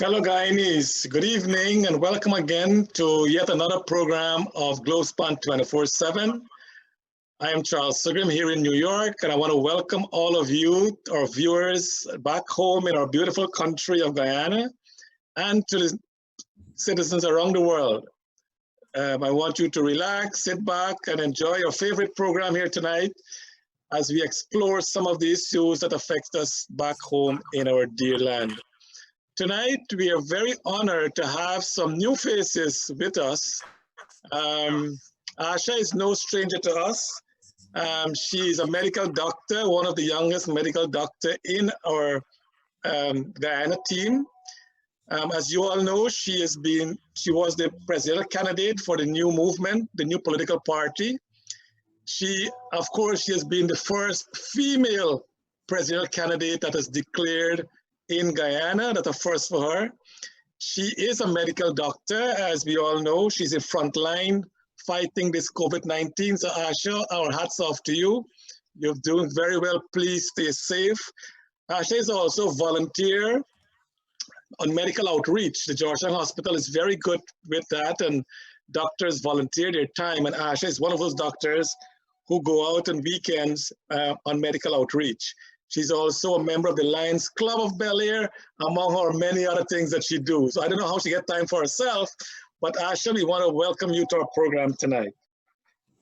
Fellow Guyanese, good evening and welcome again to yet another program of Globespan 24x7. I am Charles Sugrim here in New York, and I want to welcome all of you, our viewers back home in our beautiful country of Guyana, and to the citizens around the world. I want you to relax, sit back, and enjoy your favorite program here tonight as we explore some of the issues that affect us back home in our dear land. Tonight, we are very honored to have some new faces with us. Asha is no stranger to us. She is a medical doctor, one of the youngest medical doctors in our Guyana team. As you all know, she was the presidential candidate for the new movement, the new political party. Of course, she has been the first female presidential candidate that is declared in Guyana. That's a first for her. She is a medical doctor, as we all know. She's in front line fighting this COVID-19. So Asha, our hats off to you. You're doing very well. Please stay safe. Asha is also a volunteer on medical outreach. The Georgetown Hospital is very good with that, and doctors volunteer their time. And Asha is one of those doctors who go out on weekends on medical outreach. She's also a member of the Lions Club of Bel Air, among her many other things that she does. So I don't know how she gets time for herself, but Asha, we want to welcome you to our program tonight.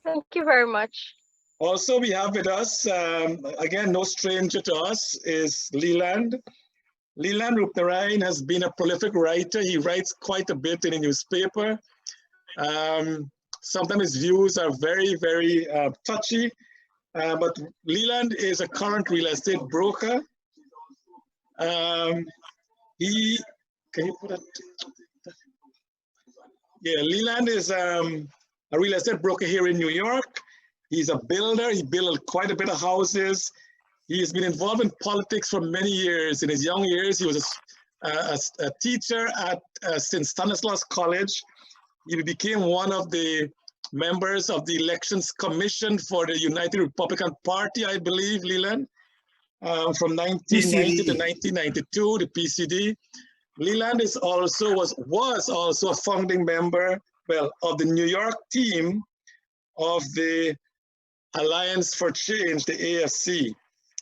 Thank you very much. Also, we have with us, again, no stranger to us, is Leyland. Leyland Roopnaraine has been a prolific writer. He writes quite a bit in a newspaper. Sometimes his views are very, very touchy. But Leyland is a current real estate broker. Can you put it? Yeah, Leyland is a real estate broker here in New York. He's a builder. He built quite a bit of houses. He has been involved in politics for many years. In his young years, he was a teacher at St. Stanislaus College. He became one of the members of the Elections Commission for the United Republican Party, I believe, Leyland, from 1990 to 1992, the PCD. Leyland was also a founding member, of the New York team of the Alliance for Change, the AFC.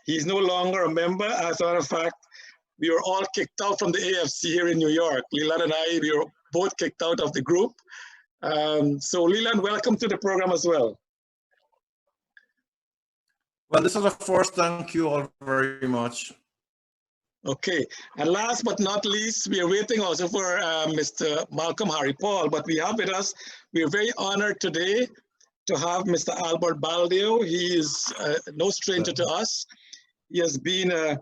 He's no longer a member. As a matter of fact, we were all kicked out from the AFC here in New York. Leyland and I, we were both kicked out of the group. So Leyland, welcome to the program as well. Well, this is a first. Thank you all very much. Okay, and last but not least, we are waiting also for Mr. Malcolm Harripaul, but we have with us, we are very honored today to have Mr. Alberto Baldeo. He is no stranger to us. He has been a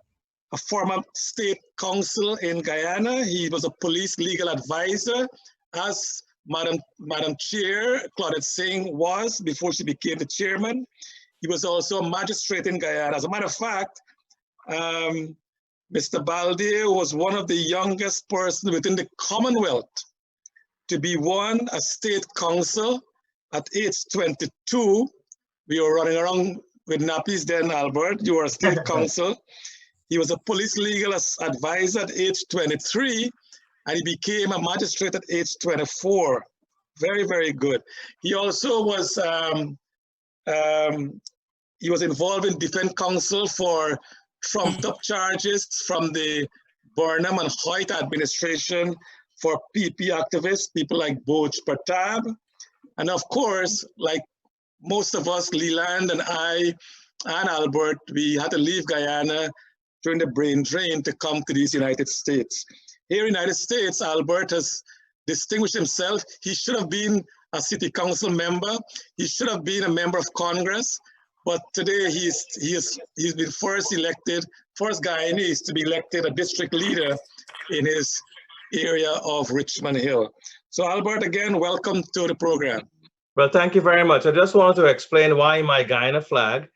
former state counsel in Guyana. He was a police legal advisor, as Madam Chair Claudette Singh was before she became the chairman. He was also a magistrate in Guyana. As a matter of fact, Mr. Baldeo was one of the youngest persons within the Commonwealth to be a state counsel at age 22. We were running around with nappies then, Albert. You were a state counsel. He was a police legal advisor at age 23. And he became a magistrate at age 24. Very, very good. He also was involved in defense counsel for trumped-up charges from the Burnham and Hoyt administration for PP activists, people like Boj Pratap. And of course, like most of us, Leyland and I and Albert, we had to leave Guyana during the brain drain to come to these United States. Here in the United States, Albert has distinguished himself. He should have been a city council member. He should have been a member of Congress. But today he's been first Guyanese to be elected a district leader in his area of Richmond Hill. So Albert, again, welcome to the program. Well, thank you very much. I just wanted to explain why my Guyana flag,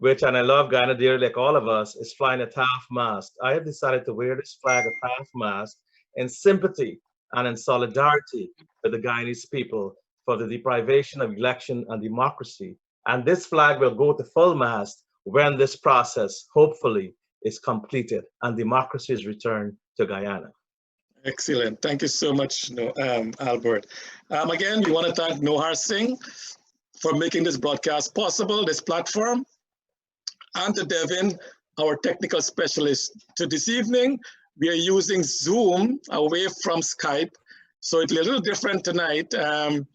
and I love Guyana dearly like all of us, is flying at half-mast. I have decided to wear this flag at half-mast in sympathy and in solidarity with the Guyanese people for the deprivation of election and democracy. And this flag will go to full mast when this process, hopefully, is completed and democracy is returned to Guyana. Excellent. Thank you so much, Albert. Again, we want to thank Nohar Singh for making this broadcast possible, this platform, and to Devin, our technical specialist. To this evening, we are using Zoom away from Skype, so it'll be a little different tonight, and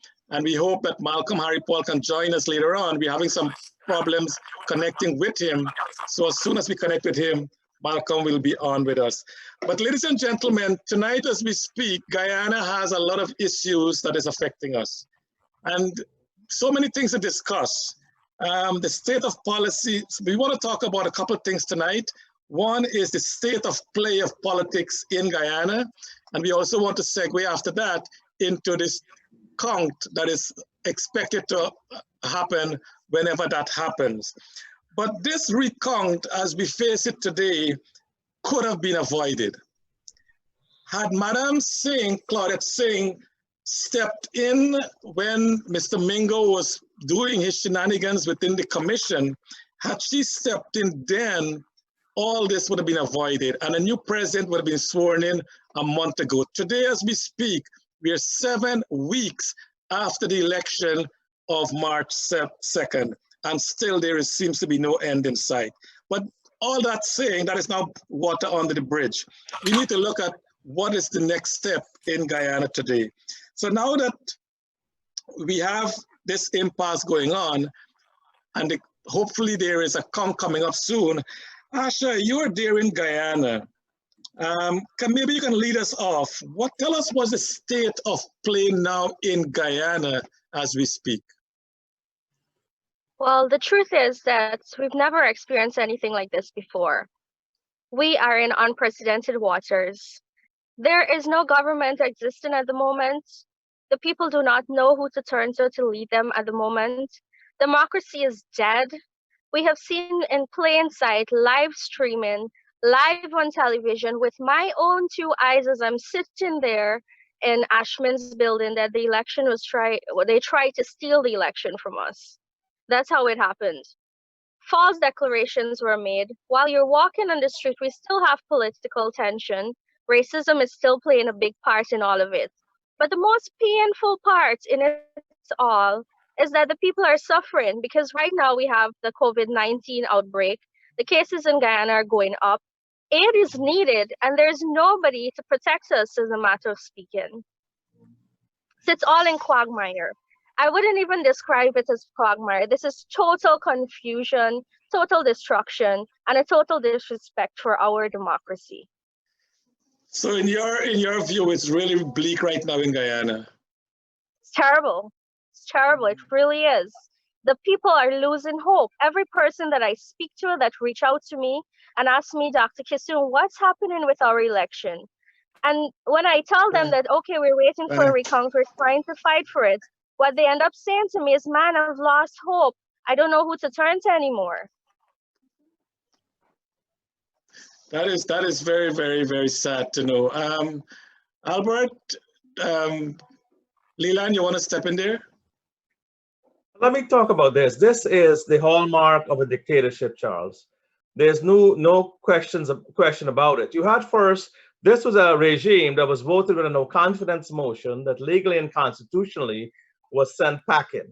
we hope that Malcolm Harripaul can join us later on. We're having some problems connecting with him, so as soon as we connect with him, Malcolm will be on with us. But ladies and gentlemen, tonight as we speak, Guyana has a lot of issues that is affecting us. And so many things to discuss. The state of policy, we want to talk about a couple of things tonight. One is the state of play of politics in Guyana. And we also want to segue after that into this count that is expected to happen whenever that happens. But this recount, as we face it today, could have been avoided. Had Madame Singh, Claudette Singh, stepped in when Mr. Mingo was doing his shenanigans within the commission, had she stepped in then, all this would have been avoided and a new president would have been sworn in a month ago. Today, as we speak, we are 7 weeks after the election of March 2nd. And still seems to be no end in sight. But all that saying, that is now water under the bridge. We need to look at what is the next step in Guyana today. So now that we have this impasse going on, and hopefully there is a count coming up soon, Asha, you are there in Guyana. Maybe you can lead us off. Tell us what's the state of play now in Guyana as we speak? Well, the truth is that we've never experienced anything like this before. We are in unprecedented waters. There is no government existing at the moment. The people do not know who to turn to lead them at the moment. Democracy is dead. We have seen in plain sight, live streaming, live on television with my own 2 eyes as I'm sitting there in Ashman's building that the election was they tried to steal the election from us. That's how it happened. False declarations were made. While you're walking on the street, we still have political tension. Racism is still playing a big part in all of it. But the most painful part in it all is that the people are suffering because right now we have the COVID-19 outbreak. The cases in Guyana are going up. Aid is needed, and there's nobody to protect us, as a matter of speaking. So it's all in quagmire. I wouldn't even describe it as quagmire. This is total confusion, total destruction, and a total disrespect for our democracy. So in your view, it's really bleak right now in Guyana. It's terrible. It's terrible. It really is. The people are losing hope. Every person that I speak to that reach out to me and ask me, Dr. Kissoon, what's happening with our election? And when I tell them that, okay, we're waiting for a recount, we're trying to fight for it, what they end up saying to me is, man, I've lost hope. I don't know who to turn to anymore. That is very, very, very sad to know. Albert, Leyland, you want to step in there? Let me talk about this. This is the hallmark of a dictatorship, Charles. There's no question about it. You had first, this was a regime that was voted with a no confidence motion that legally and constitutionally was sent packing.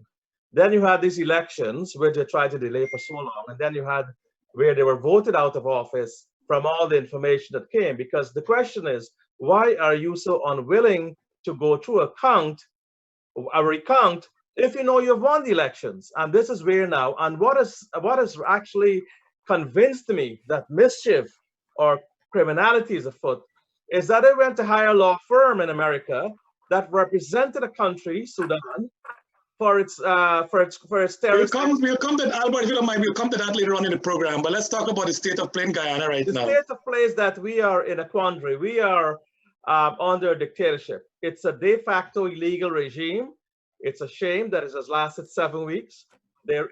Then you had these elections where they tried to delay for so long, and then you had where they were voted out of office from all the information that came. Because the question is, why are you so unwilling to go through a recount, if you know you've won the elections? And this is where now, and what has actually convinced me that mischief or criminality is afoot is that I went to hire a law firm in America that represented a country, Sudan, for its terrorist. We'll come to Albert, if you don't mind, we'll come to that later on in the program. But let's talk about the state of play in Guyana right now. The state of play is that we are in a quandary. We are under a dictatorship. It's a de facto illegal regime. It's a shame that it has lasted 7 weeks. There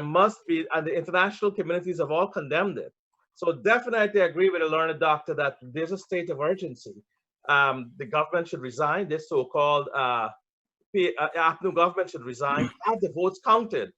must be, and the international communities have all condemned it. So definitely I agree with the learned doctor that there's a state of urgency. The government should resign. This so-called APNU government should resign, have the votes counted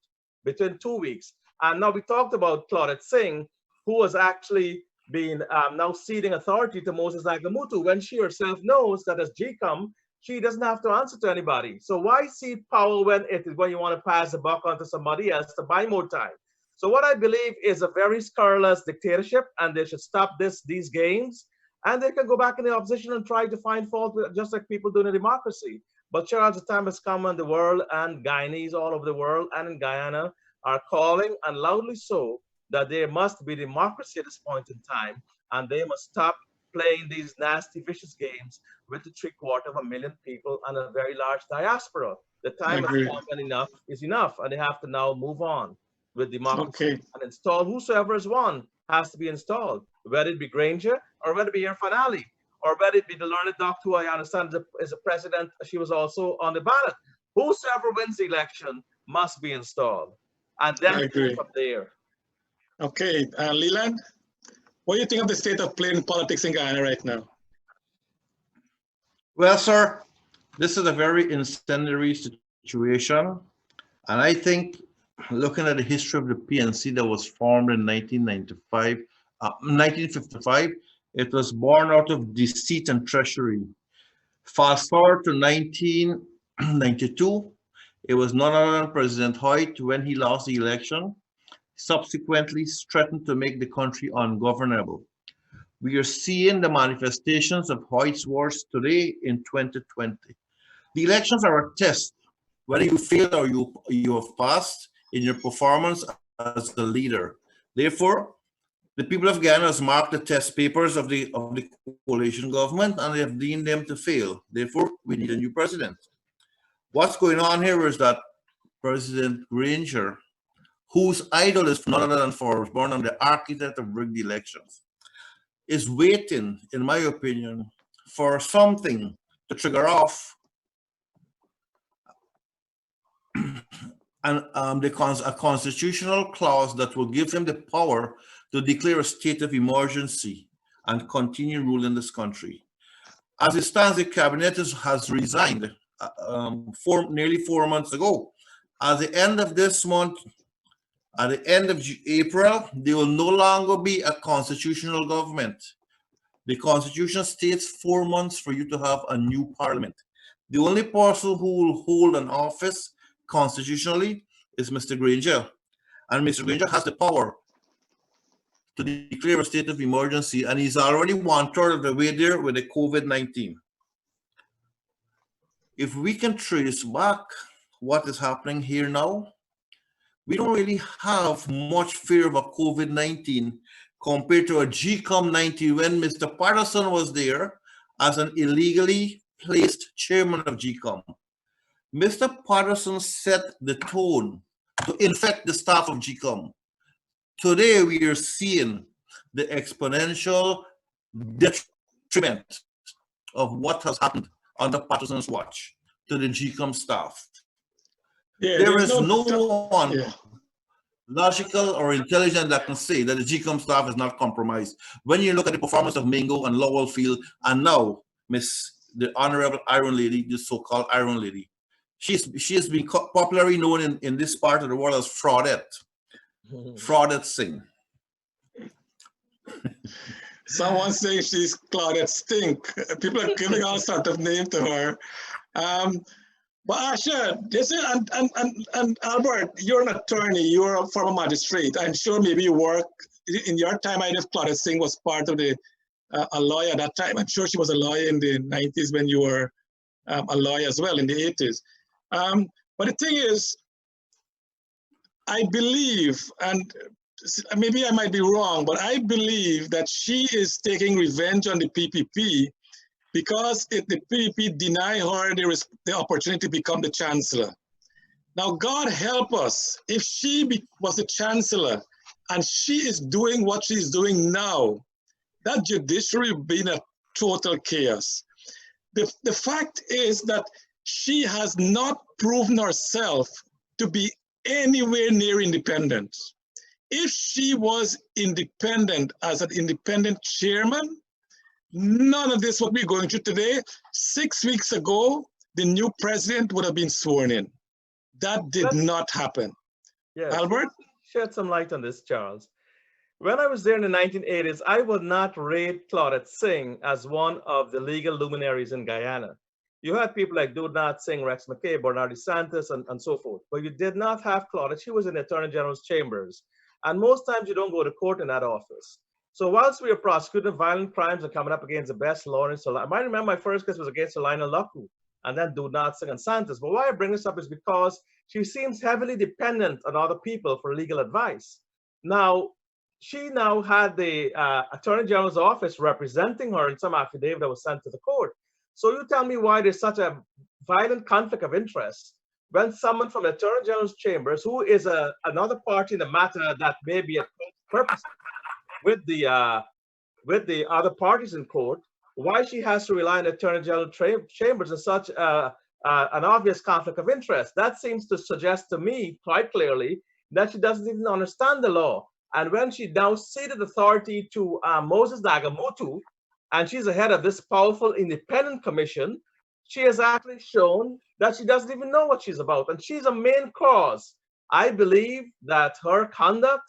between 2 weeks. And now we talked about Claudette Singh, who was actually being now ceding authority to Moses Agamutu when she herself knows that as GECOM, she doesn't have to answer to anybody. So why cede power when you want to pass the buck onto somebody else to buy more time? So what I believe is a very scurrilous dictatorship, and they should stop these games, and they can go back in the opposition and try to find fault with, just like people do in a democracy. But Charles, the time has come when the world and Guyanese all over the world and in Guyana are calling, and loudly so, that there must be democracy at this point in time, and they must stop playing these nasty, vicious games with the 750,000 people and a very large diaspora. The time has come when enough is enough, and they have to now move on with democracy and install whosoever is one has to be installed, whether it be Granger or whether it be Irfan Ali or whether it be the learned doctor who I understand is a president. She was also on the ballot. Whosoever wins the election must be installed, and then from there. Okay, Leyland, what do you think of the state of playing politics in Guyana right now? Well, sir, this is a very incendiary situation. And I think looking at the history of the PNC that was formed in 1955, it was born out of deceit and treachery. Fast forward to 1992, it was none other than President Hoyt, when he lost the election, subsequently threatened to make the country ungovernable. We are seeing the manifestations of Hoyt's wars today in 2020. The elections are a test, whether you fail or you have passed in your performance as the leader. Therefore, the people of Guyana has marked the test papers of the coalition government, and they have deemed them to fail. Therefore, we need a new president. What's going on here is that President Granger, whose idol is none other than Forrest Brown and the architect of rigged elections, is waiting, in my opinion, for something to trigger off and a constitutional clause that will give him the power to declare a state of emergency and continue ruling this country. As it stands, the cabinet has resigned nearly 4 months ago. At the end of this month, at the end of April, there will no longer be a constitutional government. The Constitution states 4 months for you to have a new parliament. The only person who will hold an office constitutionally is Mr. Granger. And Mr. Granger has the power to declare a state of emergency, and he's already 1/3 of the way there with the COVID-19. If we can trace back what is happening here now, we don't really have much fear of a COVID-19 compared to a GECOM 90 when Mr. Patterson was there as an illegally placed chairman of GECOM. Mr. Patterson set the tone to infect the staff of GECOM. Today, we are seeing the exponential detriment of what has happened under Patterson's watch to the GECOM staff. Yeah, there is no one logical or intelligent that can say that the GECOM staff is not compromised. When you look at the performance of Mingo and Lowell Field, and now the Honorable Iron Lady, the so-called Iron Lady, she has been popularly known in this part of the world as Fraudette. Fraudette Singh. Someone saying she's Claudette Stink. People are giving all sorts of names to her. But Asha, and Albert, you're an attorney, you're a former magistrate. I'm sure maybe you work, in your time, I know Claudette Singh was part of a lawyer at that time. I'm sure she was a lawyer in the 90s when you were a lawyer as well in the 80s. But the thing is, I believe, and maybe I might be wrong, but I believe that she is taking revenge on the PPP because the PPP denied her the opportunity to become the chancellor. Now, God help us, if she was the chancellor and she is doing what she's doing now, that judiciary would be in a total chaos. The fact is that she has not proven herself to be anywhere near independent. If she was independent as an independent chairman, none of this what we're going through today. 6 weeks ago, the new president would have been sworn in. That did not happen. Yes. Albert? Shed some light on this, Charles. When I was there in the 1980s, I would not rate Claudette Singh as one of the legal luminaries in Guyana. You had people like Dudnath Singh, Rex McKay, Bernard DeSantis, and so forth. But you did not have Claudette. She was in the Attorney General's chambers. And most times you don't go to court in that office. So whilst we were prosecuting violent crimes and coming up against the best lawyers, so I might remember my first case was against Lionel Luckoo and then Dudnath Singh and Santos. But why I bring this up is because she seems heavily dependent on other people for legal advice. Now, she now had the Attorney General's office representing her in some affidavit that was sent to the court. So you tell me why there's such a violent conflict of interest when someone from the Attorney General's chambers, who is another party in the matter that may be at purpose with the other parties in court, why she has to rely on the Attorney General chambers in such an obvious conflict of interest. That seems to suggest to me quite clearly that she doesn't even understand the law. And when she now ceded authority to Moses Nagamootoo, and she's the head of this powerful independent commission, she has actually shown that she doesn't even know what she's about. And she's a main cause. I believe that her conduct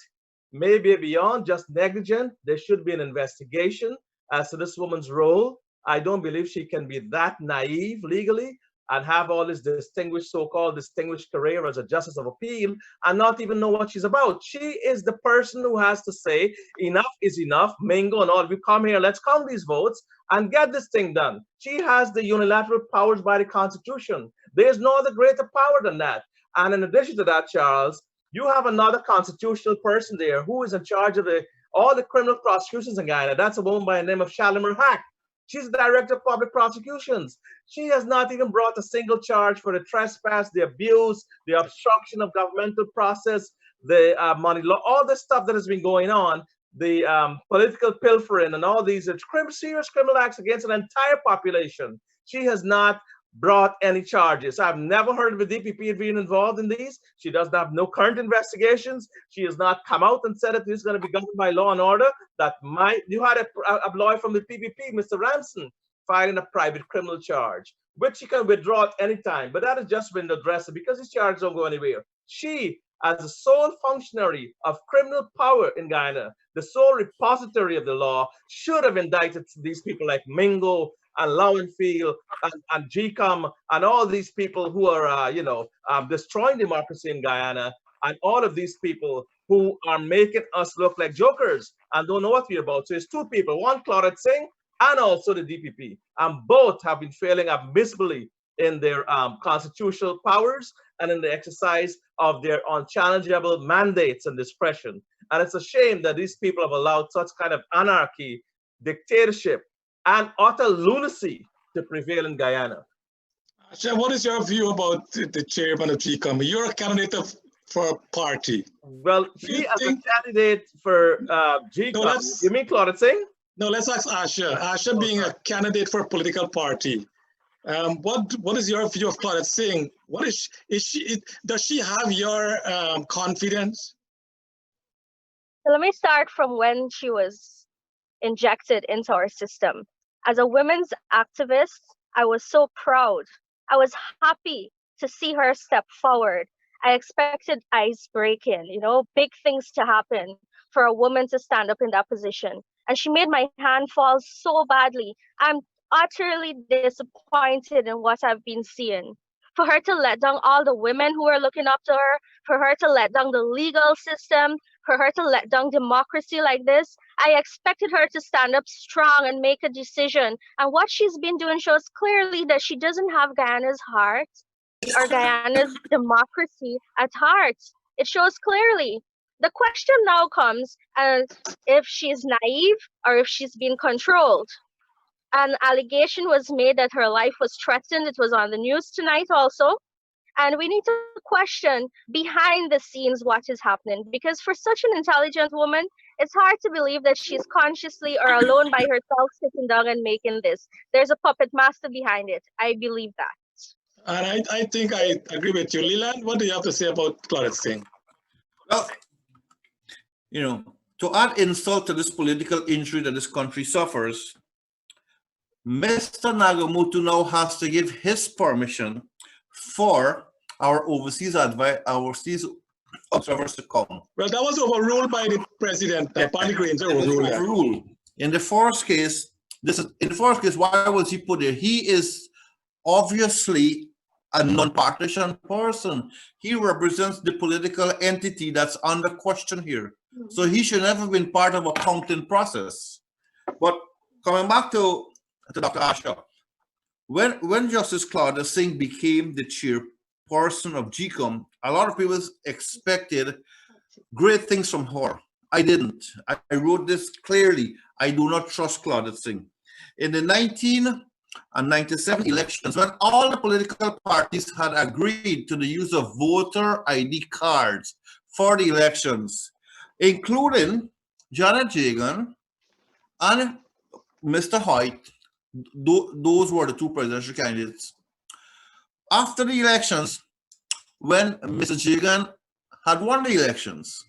may be beyond just negligent. There should be an investigation as to this woman's role. I don't believe she can be that naive legally and have all this distinguished, so-called distinguished career as a justice of appeal and not even know what she's about. She is the person who has to say, enough is enough, Mingo and all, we come here, let's count these votes and get this thing done. She has the unilateral powers by the Constitution. There's no other greater power than that. And in addition to that, Charles, you have another constitutional person there who is in charge of all the criminal prosecutions in Guyana. That's a woman by the name of Shalimar Hack. She's the director of public prosecutions. She has not even brought a single charge for the trespass, the abuse, the obstruction of governmental process, the money law, all this stuff that has been going on, the political pilfering and all these serious criminal acts against an entire population. She has not brought any charges. I've never heard of the DPP being involved in these. She doesn't have no current investigations. She has not come out and said that this is going to be governed by law and order. You had a lawyer from the PPP, Mr. Ramson, filing a private criminal charge, which she can withdraw at any time. But that has just been addressed because these charges don't go anywhere. She, as the sole functionary of criminal power in Guyana, the sole repository of the law, should have indicted these people like Mingo and Lowenfield and GECOM and all these people who are, destroying democracy in Guyana, and all of these people who are making us look like jokers and don't know what we're about. So it's two people, one Claudette Singh and also the DPP, and both have been failing abysmally in their constitutional powers and in the exercise of their unchallengeable mandates and discretion. And it's a shame that these people have allowed such kind of anarchy, dictatorship, and utter lunacy to prevail in Guyana. Asha, what is your view about the chairman of GECOM? You're a candidate for a party. Well, she as a candidate for GECOM, you mean Claudette Singh? No, let's ask Asha. Asha being a candidate for a political party. What is your view of Claudette Singh? What is she? Does she have your confidence? So let me start from when she was injected into our system. As a women's activist, I was so proud. I was happy to see her step forward. I expected ice breaking, big things to happen for a woman to stand up in that position. And she made my hand fall so badly. I'm utterly disappointed in what I've been seeing. For her to let down all the women who are looking up to her, for her to let down the legal system, for her to let down democracy like this, I expected her to stand up strong and make a decision. And what she's been doing shows clearly that she doesn't have Guyana's heart or Guyana's democracy at heart. It shows clearly. The question now comes as if she's naive or if she's been controlled. An allegation was made that her life was threatened. It was on the news tonight also. And we need to question behind the scenes what is happening, because for such an intelligent woman, it's hard to believe that she's consciously or alone by herself sitting down and making this. There's a puppet master behind it. I believe that. And I think I agree with you. Leyland, what do you have to say about Claudette Singh? Well, to add insult to this political injury that this country suffers, Mr. Nagamootoo now has to give his permission for our overseas observers to come. Well, that was overruled by the president. Party Granger overruled that. Overruled. In the first case, why was he put there? He is obviously a non-partisan person. He represents the political entity that's under question here. So he should never have been part of a counting process. But coming back to Dr. Asha, when Justice Claudia Singh became the chairperson of GECOM, a lot of people expected great things from her. I didn't. I wrote this clearly. I do not trust Claudia Singh. In the 1997 elections, when all the political parties had agreed to the use of voter ID cards for the elections, including Janet Jagan and Mr. Hoyt, those were the two presidential candidates. After the elections, when Mr. Jagan had won the elections,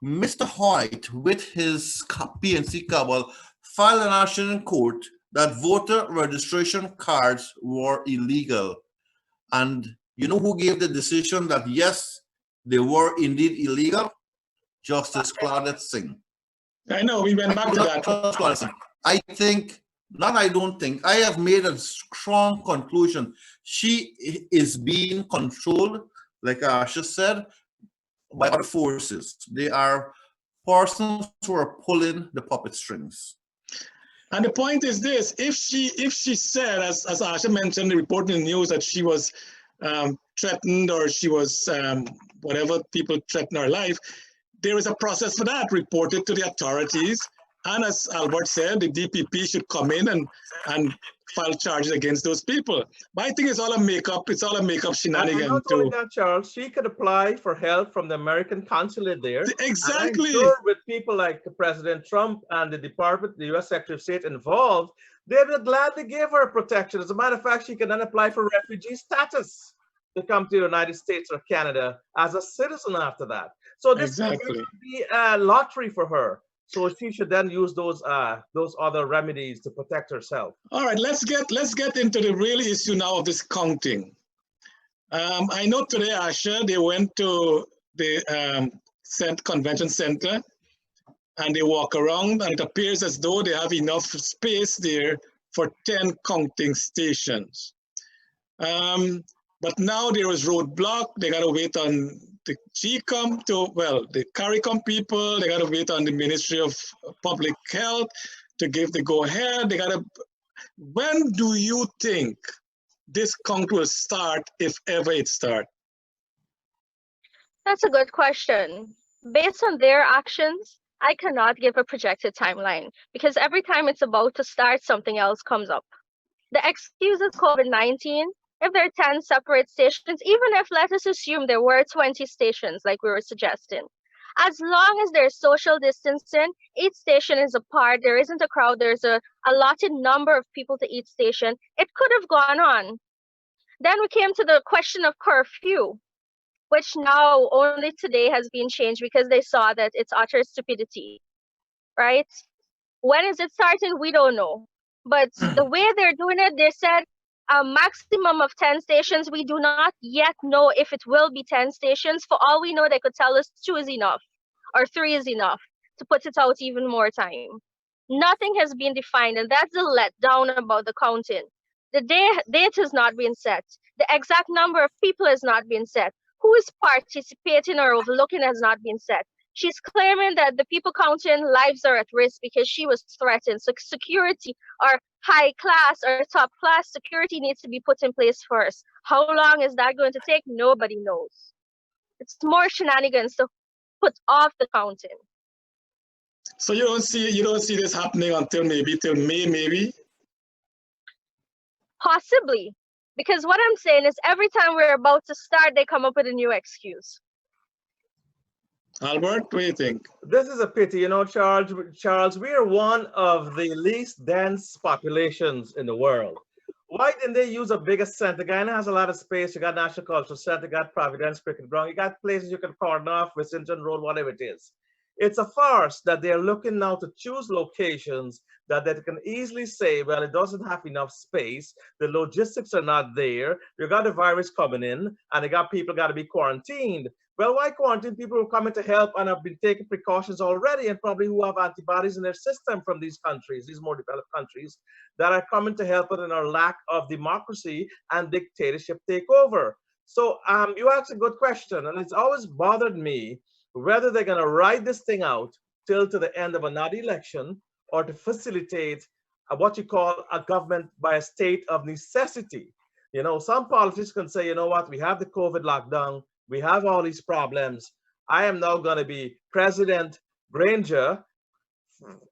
Mr. Hoyt, with his PNC cabal, filed an action in court that voter registration cards were illegal. And you know who gave the decision that yes, they were indeed illegal? Justice Claudia Singh. I know, we went back to that. I have made a strong conclusion. She is being controlled, like Asha said, by other forces. They are persons who are pulling the puppet strings. And the point is this: if she said, as Asha mentioned, the report in the news that she was threatened, or she was whatever people threaten her life, there is a process for that. Reported to the authorities, and as Albert said, the DPP should come in and file charges against those people. But I think it's all a makeup. It's all a makeup shenanigan. Not only that, Charles, she could apply for help from the American consulate there. Exactly. And I'm sure with people like President Trump and the department, the U.S. Secretary of State involved, they would gladly give her protection. As a matter of fact, she can then apply for refugee status to come to the United States or Canada as a citizen after that. So this would be a lottery for her. So she should then use those other remedies to protect herself. All right, let's get into the real issue now of this counting. I know today, Asha, they went to the convention center and they walk around, and it appears as though they have enough space there for 10 counting stations. But now there is roadblock. They got to wait on the GECOM the CARICOM people. They got to wait on the Ministry of Public Health to give the go-ahead. They got to. When do you think this count will start, if ever it starts? That's a good question. Based on their actions, I cannot give a projected timeline because every time it's about to start, something else comes up. The excuse is COVID-19. If there are 10 separate stations, even if let us assume there were 20 stations like we were suggesting, as long as there's social distancing, each station is apart, there isn't a crowd, there's a allotted number of people to each station, it could have gone on. Then we came to the question of curfew, which now only today has been changed because they saw that it's utter stupidity, right? When is it starting? We don't know. But the way they're doing it, they said, a maximum of 10 stations. We do not yet know if it will be 10 stations. For all we know, they could tell us 2 is enough or 3 is enough to put it out even more time. Nothing has been defined, and that's the letdown about the counting. The date has not been set. The exact number of people has not been set. Who is participating or overlooking has not been set. She's claiming that the people counting lives are at risk because she was threatened. So security or high class or top class security needs to be put in place first. How long is that going to take? Nobody knows. It's more shenanigans to put off the counting. So you don't see this happening until May, maybe? Possibly. Because what I'm saying is every time we're about to start, they come up with a new excuse. Albert, what do you think? This is a pity, you know, Charles, we are one of the least dense populations in the world. Why didn't they use a bigger center? Guyana has a lot of space. You got National Cultural Center, you got Providence, Cricket Ground, you got places you can cordon off, Washington Road, whatever it is. It's a farce that they're looking now to choose locations that they can easily say, well, it doesn't have enough space, the logistics are not there, you got the virus coming in, and you got people got to be quarantined. Well, why quarantine people who come in to help and have been taking precautions already and probably who have antibodies in their system from these countries, these more developed countries that are coming to help us in our lack of democracy and dictatorship takeover. So you asked a good question, and it's always bothered me whether they're going to ride this thing out till to the end of another election or to facilitate what you call a government by a state of necessity. You know, some politicians can say, you know what, we have the COVID lockdown, we have all these problems. I am now going to be President Granger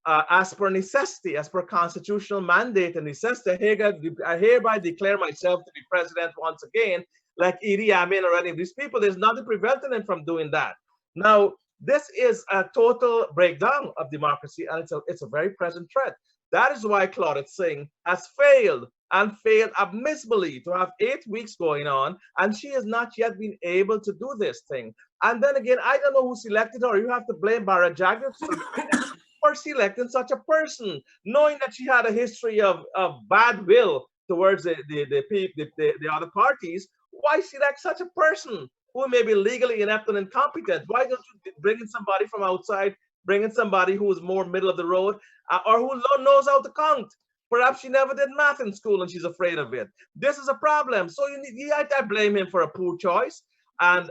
as per necessity, as per constitutional mandate and necessity. I hereby declare myself to be president once again, like Idi Amin or any of these people. There's nothing preventing them from doing that. Now, this is a total breakdown of democracy, and it's a very present threat. That is why Claudette Singh has failed and failed abysmally to have 8 weeks going on, and she has not yet been able to do this thing. And then again, I don't know who selected her. You have to blame Bara Jagger for selecting such a person, knowing that she had a history of bad will towards the other parties. Why select such a person who may be legally inept and incompetent? Why don't you bring in somebody from outside, bring in somebody who is more middle of the road, or who knows how to count? Perhaps she never did math in school and she's afraid of it. This is a problem. So I blame him for a poor choice. And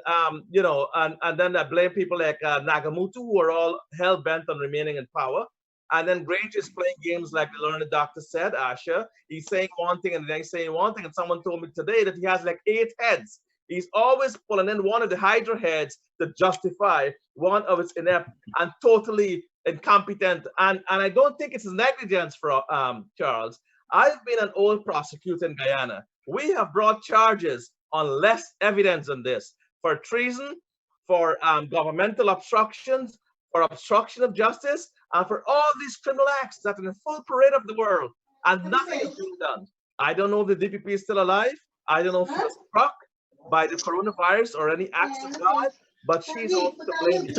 you know, and then I blame people like Nagamutu, who are all hell-bent on remaining in power. And then Grange is playing games like the learned doctor said, Asha. He's saying one thing and then he's saying one thing. And someone told me today that he has like 8 heads. He's always pulling in one of the Hydra heads to justify one of its inept and totally incompetent. And I don't think it's negligence for Charles. I've been an old prosecutor in Guyana. We have brought charges on less evidence than this, for treason, for governmental obstructions, for obstruction of justice, and for all these criminal acts that are in the full parade of the world, and nothing is being done. I don't know if the DPP is still alive. I don't know if she was struck by the coronavirus or any acts of God, but she's also to blame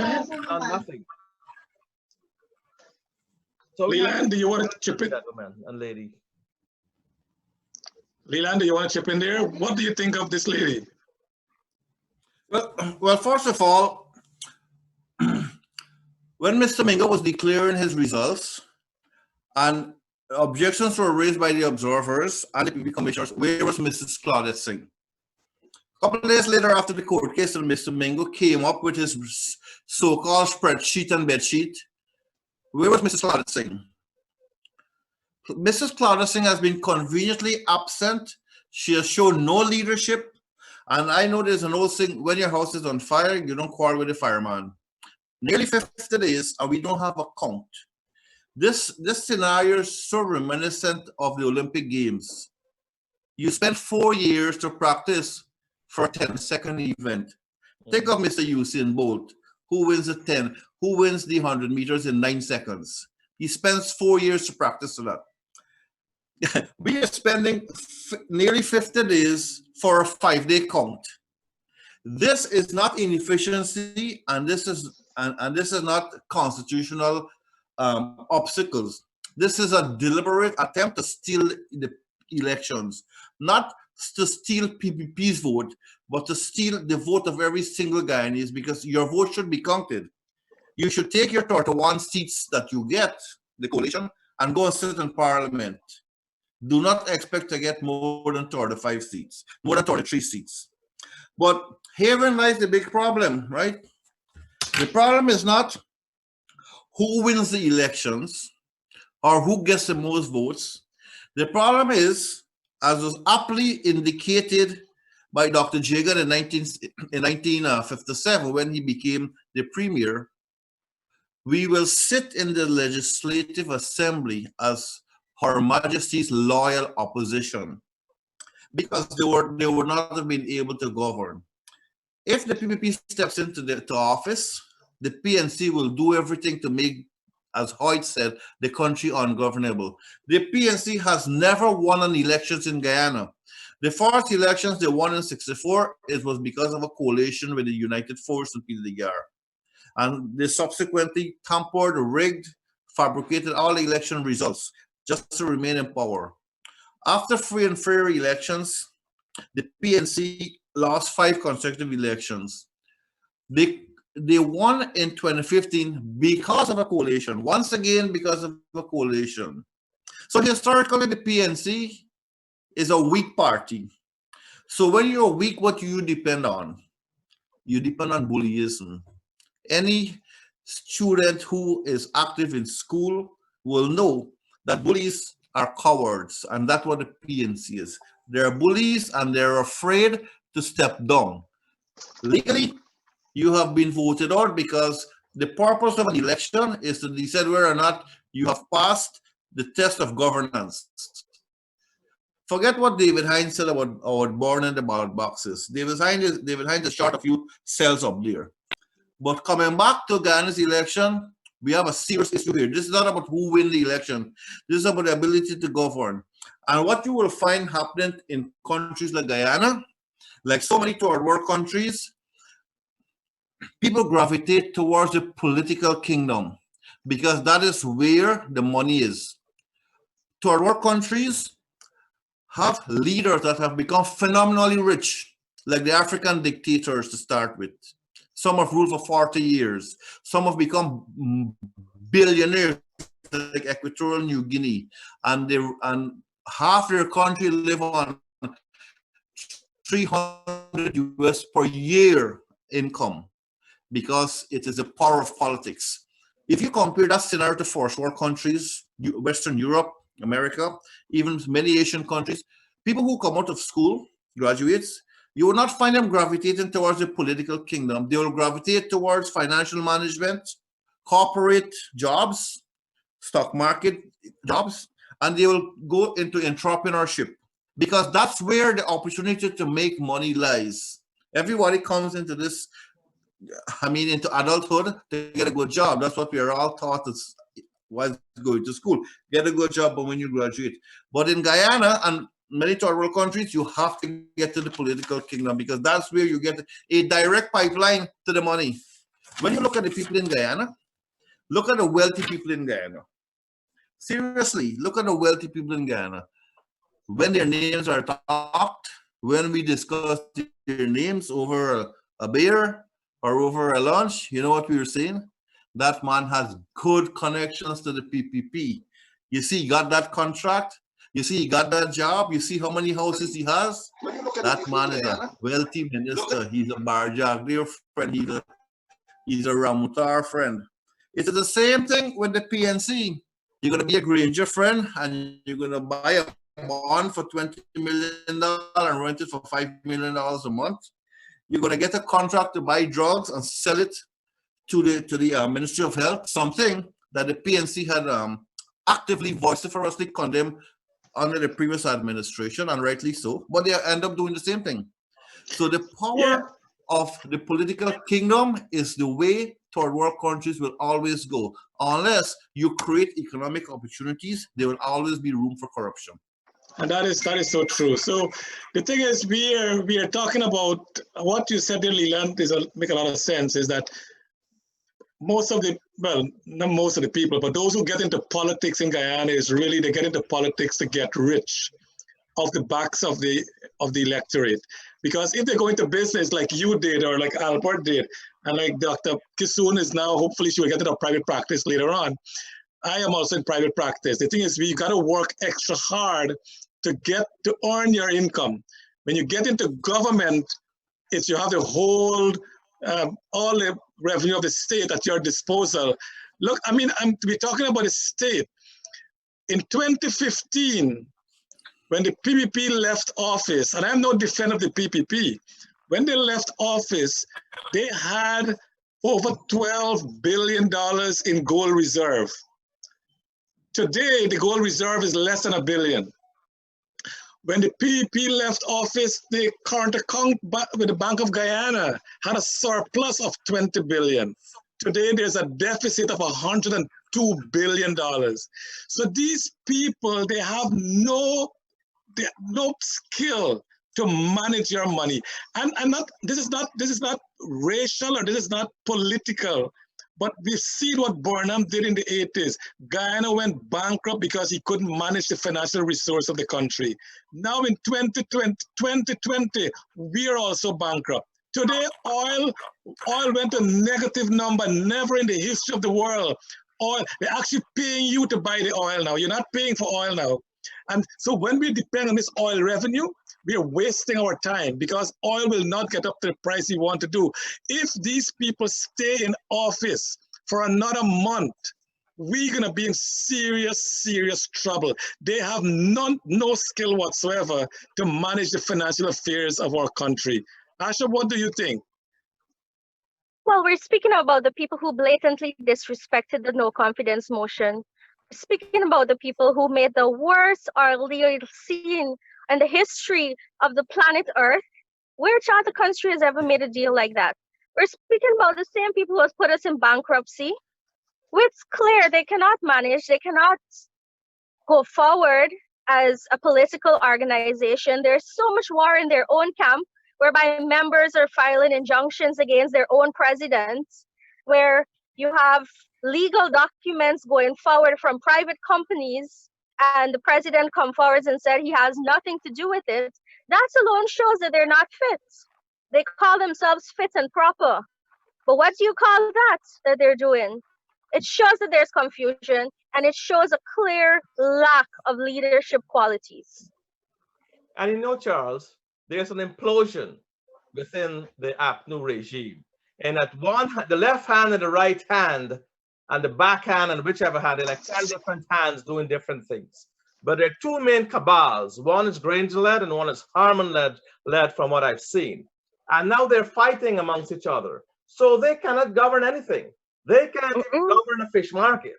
on nothing. So Leyland, do you want to chip in? Gentlemen and lady. Leyland, do you want to chip in there? What do you think of this lady? Well, first of all, when Mr. Mingo was declaring his results and objections were raised by the observers and the PP commissioners, where was Mrs. Claudette Singh? A couple of days later, after the court case, and Mr. Mingo came up with his so-called spreadsheet and bedsheet, where was Mrs. Claudette Singh? Mrs. Claudette Singh has been conveniently absent. She has shown no leadership. And I know there's an old saying, when your house is on fire, you don't quarrel with the fireman. Nearly 50 days, and we don't have a count. This scenario is so reminiscent of the Olympic Games. You spent 4 years to practice for a 10-second event. Think of Mr. Usain Bolt, who wins the 10, who wins the 100 meters in 9 seconds. He spends 4 years to practice for that. We are spending nearly 50 days for a 5-day count. This is not inefficiency, and this is not constitutional obstacles. This is a deliberate attempt to steal the elections, not to steal PPP's vote, but to steal the vote of every single Guyanese, because your vote should be counted. You should take your 31 seats that you get, the coalition, and go and sit in parliament. Do not expect to get more than 35 seats, more than 33 seats. But herein lies the big problem, right? The problem is not who wins the elections or who gets the most votes. The problem is, as was aptly indicated by Dr. Jagan in 1957 when he became the premier, we will sit in the Legislative Assembly as Her Majesty's loyal opposition, because they would not have been able to govern. If the PPP steps into office, the PNC will do everything to make, as Hoyt said, the country ungovernable. The PNC has never won an elections in Guyana. The first elections they won in '64, it was because of a coalition with the United Force and Peter de Gar. And they subsequently tampered, rigged, fabricated all the election results just to remain in power. After free and fair elections, the PNC lost 5 consecutive elections. They won in 2015 because of a coalition. Once again, because of a coalition. So historically, the PNC is a weak party. So when you're weak, what do you depend on? You depend on bullyism. Any student who is active in school will know that bullies are cowards, and that's what the PNC is. They're bullies and they're afraid to step down. Legally, you have been voted out because the purpose of an election is to decide whether or not you have passed the test of governance. Forget what David Hines said about born in the ballot boxes. David Hines is short a few cells up there. But coming back to Guyana's election, we have a serious issue here. This is not about who wins the election. This is about the ability to govern. And what you will find happening in countries like Guyana, like so many third world countries, people gravitate towards the political kingdom because that is where the money is. Third world countries have leaders that have become phenomenally rich, like the African dictators to start with. Some have ruled for 40 years. Some have become billionaires, like Equatorial New Guinea, and half their country live on 300 US per year income because it is the power of politics. If you compare that scenario to first world countries, Western Europe, America, even many Asian countries, people who come out of school, graduates, you will not find them gravitating towards the political kingdom. They will gravitate towards financial management, corporate jobs, stock market jobs, and they will go into entrepreneurship because that's where the opportunity to make money lies. Everybody comes into this, into adulthood to get a good job. That's what we are all taught while going to school. Get a good job when you graduate. But in Guyana and many third world countries, you have to get to the political kingdom because that's where you get a direct pipeline to the money. When you look at the people in Guyana, look at the wealthy people in Guyana. Seriously, look at the wealthy people in Guyana. When their names are talked, when we discuss their names over a beer or over a lunch, you know what we were saying? That man has good connections to the PPP. You see, he got that contract. You see, he got that job. You see how many houses he has. That man is a wealthy minister. He's a Barjagdir friend. He's a Ramutar friend. It's the same thing with the PNC. You're going to be a Granger friend, and you're going to buy a bond for $20 million and rent it for $5 million a month. You're going to get a contract to buy drugs and sell it to the Ministry of Health, something that the PNC had actively vociferously condemned under the previous administration, and rightly so, but they end up doing the same thing. So the power of the political kingdom is the way third world countries will always go. Unless you create economic opportunities, there will always be room for corruption. And that is so true. So the thing is, we are talking about what you said there, Leyland, make a lot of sense, is that most of the, well, not most of the people, but those who get into politics in Guyana is really, they get into politics to get rich off the backs of the electorate. Because if they go into business like you did or like Alberto did, and like Dr. Kissoon is now, hopefully she will get into private practice later on. I am also in private practice. The thing is, we got to work extra hard to earn your income. When you get into government, you have to hold all the revenue of the state at your disposal. Look, we're talking about the state. In 2015, when the PPP left office, and I'm no defender of the PPP, when they left office, they had over $12 billion in gold reserve. Today, the gold reserve is less than $1 billion. When the PPP left office, the current account with the Bank of Guyana had a surplus of $20 billion. Today, there's a deficit of $102 billion. So these people, they have no skill to manage your money. And this is not racial or this is not political. But we've seen what Burnham did in the 80s. Guyana went bankrupt because he couldn't manage the financial resource of the country. Now in 2020, we are also bankrupt Today, oil went to negative number, never in the history of the world. Oil, they're actually paying you to buy the oil now. You're not paying for oil now. And so when we depend on this oil revenue, we are wasting our time because oil will not get up to the price we want to do. If these people stay in office for another month, we're going to be in serious, serious trouble. They have no skill whatsoever to manage the financial affairs of our country. Asha, what do you think? Well, we're speaking about the people who blatantly disrespected the no confidence motion. We're speaking about the people who made the worst oil scene in the history of the planet Earth. Which other country has ever made a deal like that? We're speaking about the same people who has put us in bankruptcy. It's clear they cannot manage, they cannot go forward as a political organization. There's so much war in their own camp, whereby members are filing injunctions against their own presidents, where you have legal documents going forward from private companies, and the president come forward and said he has nothing to do with it. That alone shows that they're not fit. They call themselves fit and proper. But what do you call that they're doing? It shows that there's confusion, and it shows a clear lack of leadership qualities. And you know, Charles, there's an implosion within the APNU regime. And at the left hand and the right hand, and the back hand and whichever hand, they're like 10 different hands doing different things. But there are two main cabals. One is Granger-led and one is Harmon-led from what I've seen. And now they're fighting amongst each other. So they cannot govern anything. They can't govern a fish market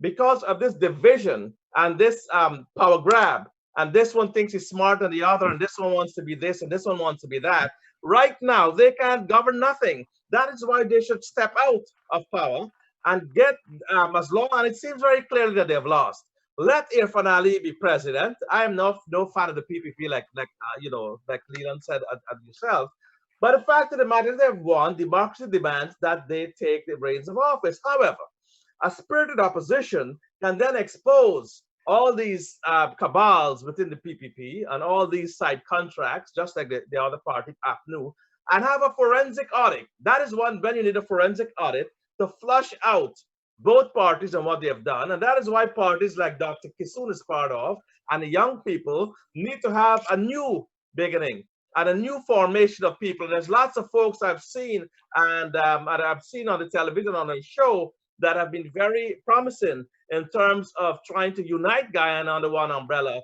because of this division and this power grab. And this one thinks he's smarter than the other, and this one wants to be this, and this one wants to be that. Right now, they can't govern nothing. That is why they should step out of power and get as long, and it seems very clearly that they've lost. Let Irfan Ali be president. I am no fan of the PPP, like Leyland said yourself. But the fact of the matter is they've won. Democracy demands that they take the reins of office. However, a spirited opposition can then expose all these cabals within the PPP and all these side contracts, just like the other party, APNU, and have a forensic audit. That is when you need a forensic audit to flush out both parties and what they have done. And that is why parties like Dr. Kissoon is part of, and the young people need to have a new beginning and a new formation of people. There's lots of folks I've seen and I've seen on the television on a show that have been very promising in terms of trying to unite Guyana under one umbrella,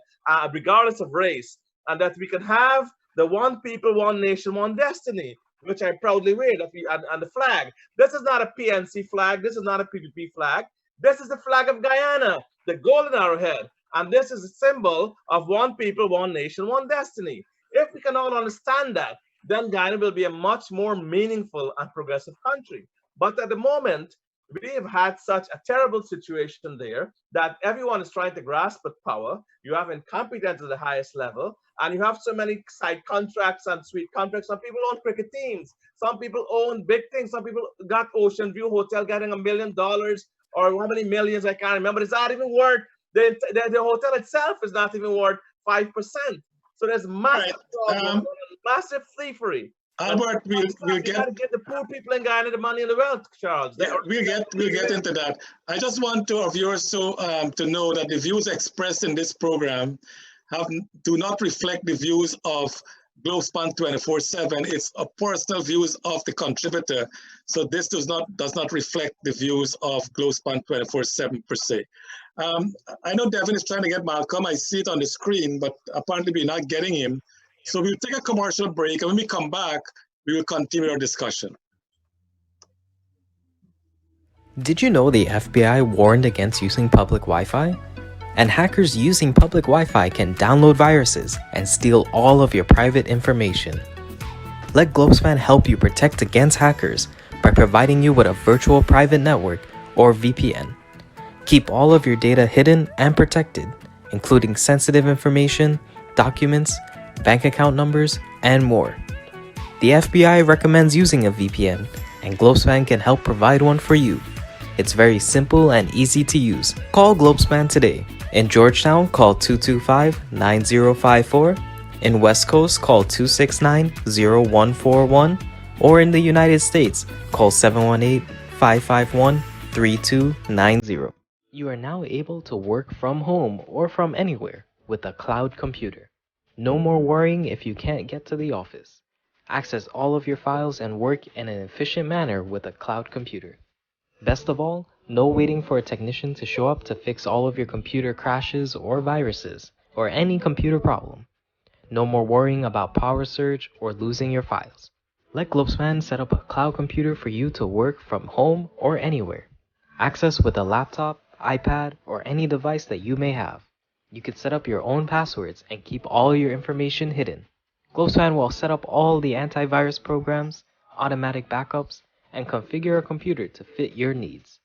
regardless of race, and that we can have the one people, one nation, one destiny, which I proudly wear, and the flag. This is not a PNC flag. This is not a PPP flag. This is the flag of Guyana, the golden arrowhead. And this is a symbol of one people, one nation, one destiny. If we can all understand that, then Guyana will be a much more meaningful and progressive country. But at the moment, we have had such a terrible situation there that everyone is trying to grasp at power. You have incompetence at the highest level, and you have so many side contracts and sweet contracts. Some people own cricket teams. Some people own big things. Some people got Ocean View Hotel getting $1 million or how many millions, I can't remember. It's not even worth, the hotel itself is not even worth 5%. So there's massive problem, massive thievery. Albert, we'll get the poor people in Guyana the money and the wealth, Charles. Yeah, we'll get into that. I just want our viewers to know that the views expressed in this program do not reflect the views of Globespan 24x7. It's a personal views of the contributor. So this does not reflect the views of Globespan 24x7 per se. I know Devin is trying to get Malcolm. I see it on the screen, but apparently we're not getting him. So we'll take a commercial break, and when we come back, we will continue our discussion. Did you know the FBI warned against using public Wi-Fi? And hackers using public Wi-Fi can download viruses and steal all of your private information. Let Globespan help you protect against hackers by providing you with a virtual private network or VPN. Keep all of your data hidden and protected, including sensitive information, documents, bank account numbers, and more. The FBI recommends using a VPN, and Globespan can help provide one for you. It's very simple and easy to use. Call Globespan today. In Georgetown, call 225-9054. In West Coast, call 269-0141. Or in the United States, call 718-551-3290. You are now able to work from home or from anywhere with a cloud computer. No more worrying if you can't get to the office. Access all of your files and work in an efficient manner with a cloud computer. Best of all, no waiting for a technician to show up to fix all of your computer crashes or viruses, or any computer problem. No more worrying about power surge or losing your files. Let Globespan set up a cloud computer for you to work from home or anywhere. Access with a laptop, iPad, or any device that you may have. You can set up your own passwords and keep all your information hidden. Globespan will set up all the antivirus programs, automatic backups, and configure a computer to fit your needs.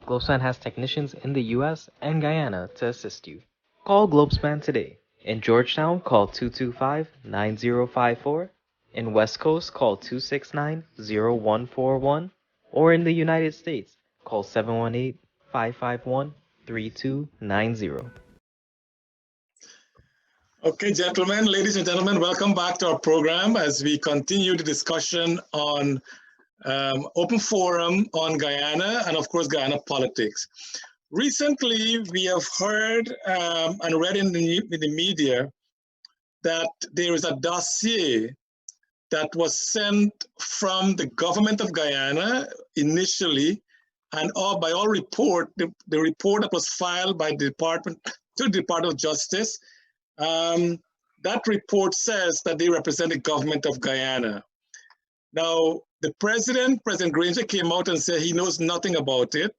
Globespan has technicians in the US and Guyana to assist you. Call Globespan today. In Georgetown, call 225-9054. In West Coast, call 269-0141. Or in the United States, call 718-551-3290. Okay, gentlemen, ladies and gentlemen, welcome back to our program as we continue the discussion on open forum on Guyana and, of course, Guyana politics. Recently, we have heard and read in the media that there is a dossier that was sent from the government of Guyana initially, and by all report, the report that was filed by the Department to the Department of Justice, that report says that they represent the government of Guyana. Now, the President Granger, came out and said he knows nothing about it.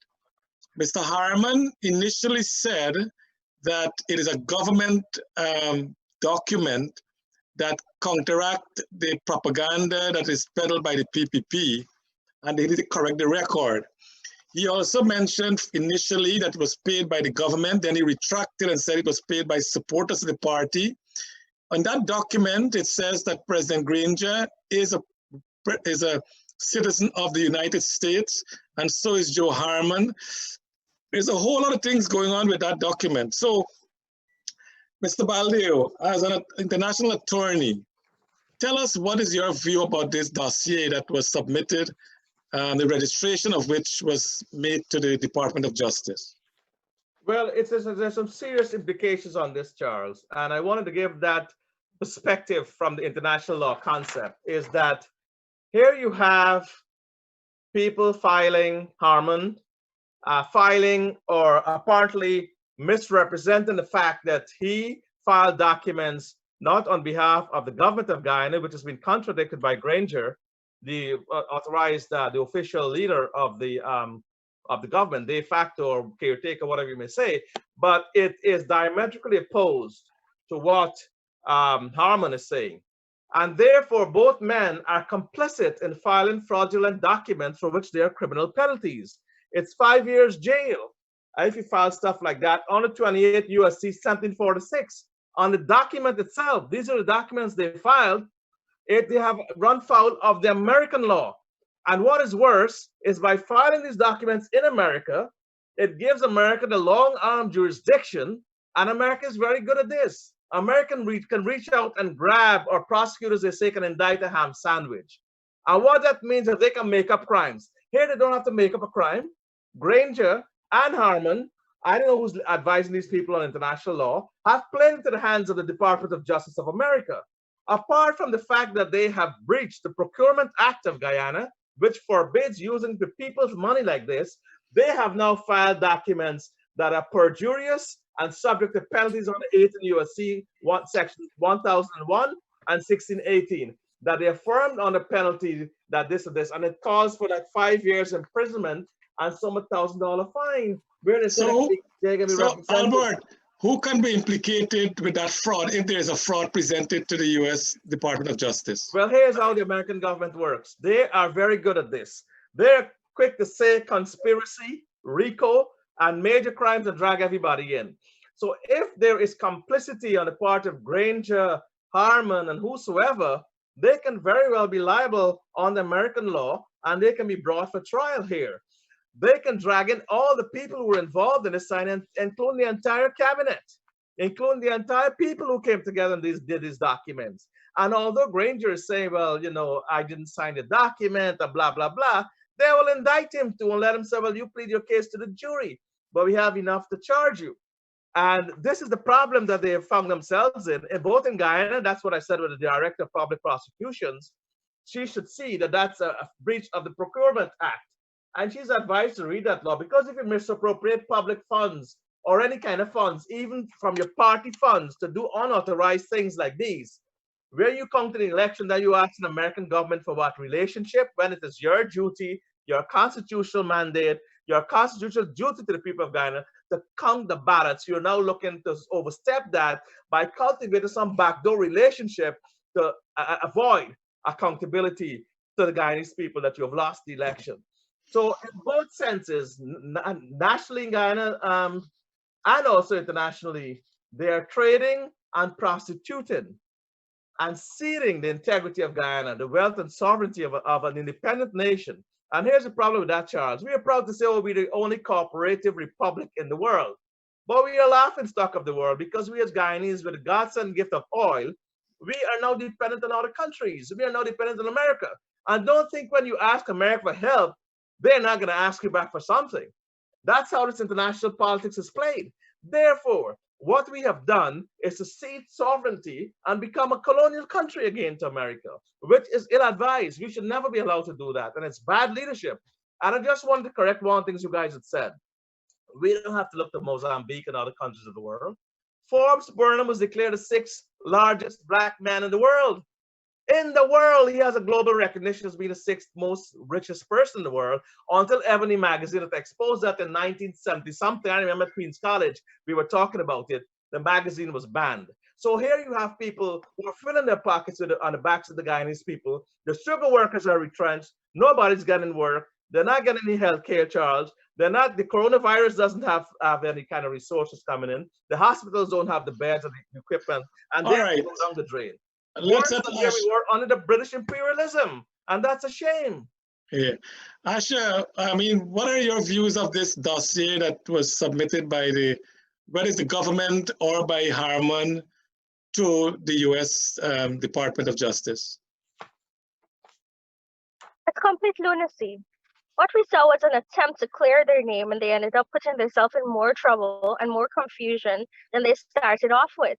Mr. Harman initially said that it is a government document that counteract the propaganda that is peddled by the PPP, and they need to correct the record. He also mentioned initially that it was paid by the government, then he retracted and said it was paid by supporters of the party. On that document, it says that President Granger is a citizen of the United States, and so is Joe Harman. There's a whole lot of things going on with that document. So, Mr. Baldeo, as an international attorney, tell us what is your view about this dossier that was submitted, the registration of which was made to the Department of Justice? Well, there's some serious implications on this, Charles, and I wanted to give that perspective from the international law concept, is that here you have people filing or apparently misrepresenting the fact that he filed documents not on behalf of the government of Guyana, which has been contradicted by Granger, the authorized, the official leader of the government, de facto or caretaker, whatever you may say, but it is diametrically opposed to what Harman is saying. And therefore, both men are complicit in filing fraudulent documents for which there are criminal penalties. It's 5 years jail if you file stuff like that under 28 U.S.C. 1746. On the document itself, these are the documents they filed. They have run foul of the American law. And what is worse is by filing these documents in America, it gives America the long-arm jurisdiction, and America is very good at this. American can reach out and grab, or prosecutors, they say, can indict a ham sandwich. And what that means is they can make up crimes. Here they don't have to make up a crime. Granger and Harman, I don't know who's advising these people on international law, have played into the hands of the Department of Justice of America. Apart from the fact that they have breached the Procurement Act of Guyana, which forbids using the people's money like this, they have now filed documents that are perjurious and subject to penalties on 18 U.S.C. Section 1001 and 1618, that they affirmed on the penalty that this and this, and it calls for that 5 years imprisonment and some $1,000 fine. So Albert, who can be implicated with that fraud if there is a fraud presented to the U.S. Department of Justice? Well, here's how the American government works. They are very good at this. They're quick to say conspiracy, RICO, and major crimes and drag everybody in. So if there is complicity on the part of Granger, Harman, and whosoever, they can very well be liable on the American law, and they can be brought for trial here. They can drag in all the people who were involved in this signing, including the entire cabinet. including the entire people who came together and did these documents. And although Granger is saying, well, you know, I didn't sign the document and blah, blah, blah, they will indict him too and let him say, well, you plead your case to the jury, but we have enough to charge you. And this is the problem that they have found themselves in both in Guyana. That's what I said with the Director of Public Prosecutions. She should see that that's a breach of the Procurement Act. And she's advised to read that law, because if you misappropriate public funds or any kind of funds, even from your party funds, to do unauthorized things like these, where you come to the election that you ask an American government for what relationship, when it is your duty, your constitutional mandate, your constitutional duty to the people of Guyana to count the ballots. You're now looking to overstep that by cultivating some backdoor relationship to avoid accountability to the Guyanese people that you have lost the election. So in both senses, nationally in Guyana and also internationally, they are trading and prostituting and ceding the integrity of Guyana, the wealth and sovereignty of an independent nation. And here's the problem with that, Charles. We are proud to say, oh, we're the only cooperative republic in the world. But we are laughing stock of the world, because we as Guyanese, with the godsend gift of oil, we are now dependent on other countries. We are now dependent on America. And don't think when you ask America for help, they're not going to ask you back for something. That's how this international politics is played. Therefore, what we have done is to cede sovereignty and become a colonial country again to America, which is ill-advised. We should never be allowed to do that, and it's bad leadership. And I just wanted to correct one of the things you guys had said. We don't have to look to Mozambique and other countries of the world. Forbes Burnham was declared the 6th largest Black man in the world. In the world, he has a global recognition as being the 6th most richest person in the world, until Ebony magazine that exposed that in 1970 something. I remember at Queen's College, we were talking about it. The magazine was banned. So here you have people who are filling their pockets on the backs of the Guyanese people. The sugar workers are retrenched. Nobody's getting work. They're not getting any health care, Charles. They're not, the coronavirus doesn't have any kind of resources coming in. The hospitals don't have the beds or the equipment, and they're going down the drain. We were under the British imperialism, and that's a shame. Yeah. Asha, I mean, what are your views of this dossier that was submitted by whether it's the government or by Harman to the US Department of Justice? It's complete lunacy. What we saw was an attempt to clear their name, and they ended up putting themselves in more trouble and more confusion than they started off with.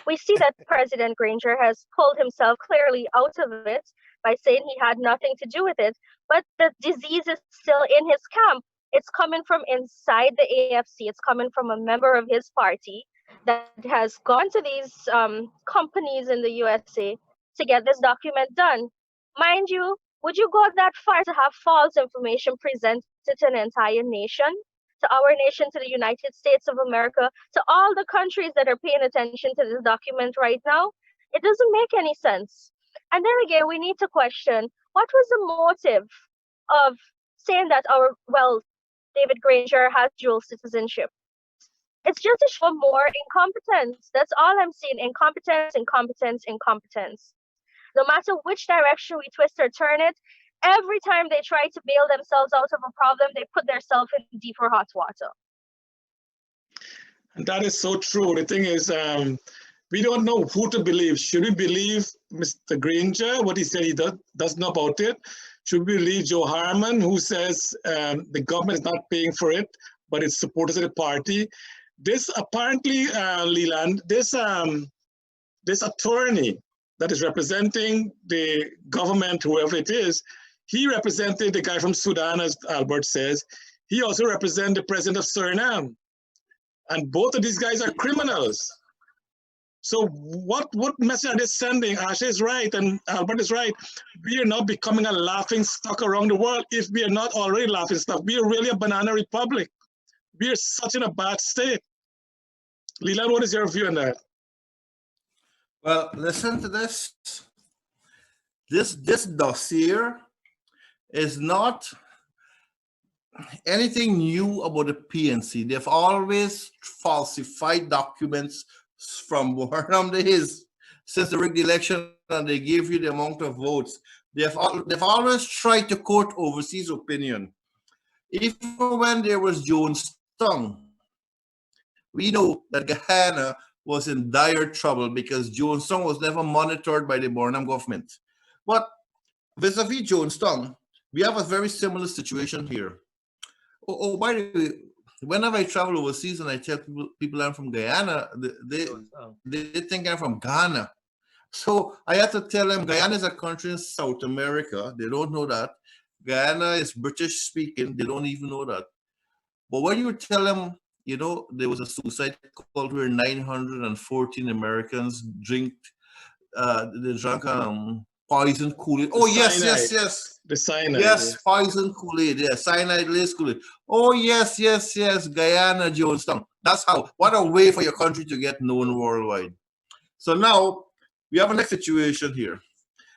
We see that President Granger has pulled himself clearly out of it by saying he had nothing to do with it, but the disease is still in his camp. It's coming from inside the AFC. It's coming from a member of his party that has gone to these companies in the USA to get this document done. Mind you, would you go that far to have false information presented to an entire nation? To our nation, to the United States of America, to all the countries that are paying attention to this document right now? It doesn't make any sense. And then again, we need to question, what was the motive of saying that David Granger has dual citizenship? It's just to show more incompetence. That's all I'm seeing. Incompetence, incompetence, incompetence. No matter which direction we twist or turn it, every time they try to bail themselves out of a problem, they put themselves in deeper hot water. And that is so true. The thing is, we don't know who to believe. Should we believe Mr. Granger, what he said he does know about it? Should we believe Joe Harman, who says the government is not paying for it, but it's supporters of the party? This apparently, Leyland, this attorney that is representing the government, whoever it is, he represented the guy from Sudan, as Albert says. He also represented the president of Suriname. And both of these guys are criminals. So what message are they sending? Asha is right and Albert is right. We are now becoming a laughing stock around the world if we are not already laughing stock. We are really a banana republic. We are such in a bad state. Leyland, what is your view on that? Well, listen to this. This dossier is not anything new about the PNC. They've always falsified documents from Burnham days since the rigged election, and they gave you the amount of votes. They've always tried to court overseas opinion. Even when there was Jones Tongue, we know that Guyana was in dire trouble because Jonestown was never monitored by the Burnham government. But vis-a-vis Jonestown, we have a very similar situation here. Oh, by the way, whenever I travel overseas and I tell people I'm from Guyana, they think I'm from Ghana. So I have to tell them Guyana is a country in South America. They don't know that. Guyana is British speaking. They don't even know that. But when you tell them, you know, there was a suicide cult where 914 Americans they drank poison Kool-Aid. Oh, yes. The cyanide. Yes, poison Kool-Aid. Yes, cyanide laced Kool-Aid. Oh, yes. Guyana, Jonestown. That's how. What a way for your country to get known worldwide. So now we have a next situation here.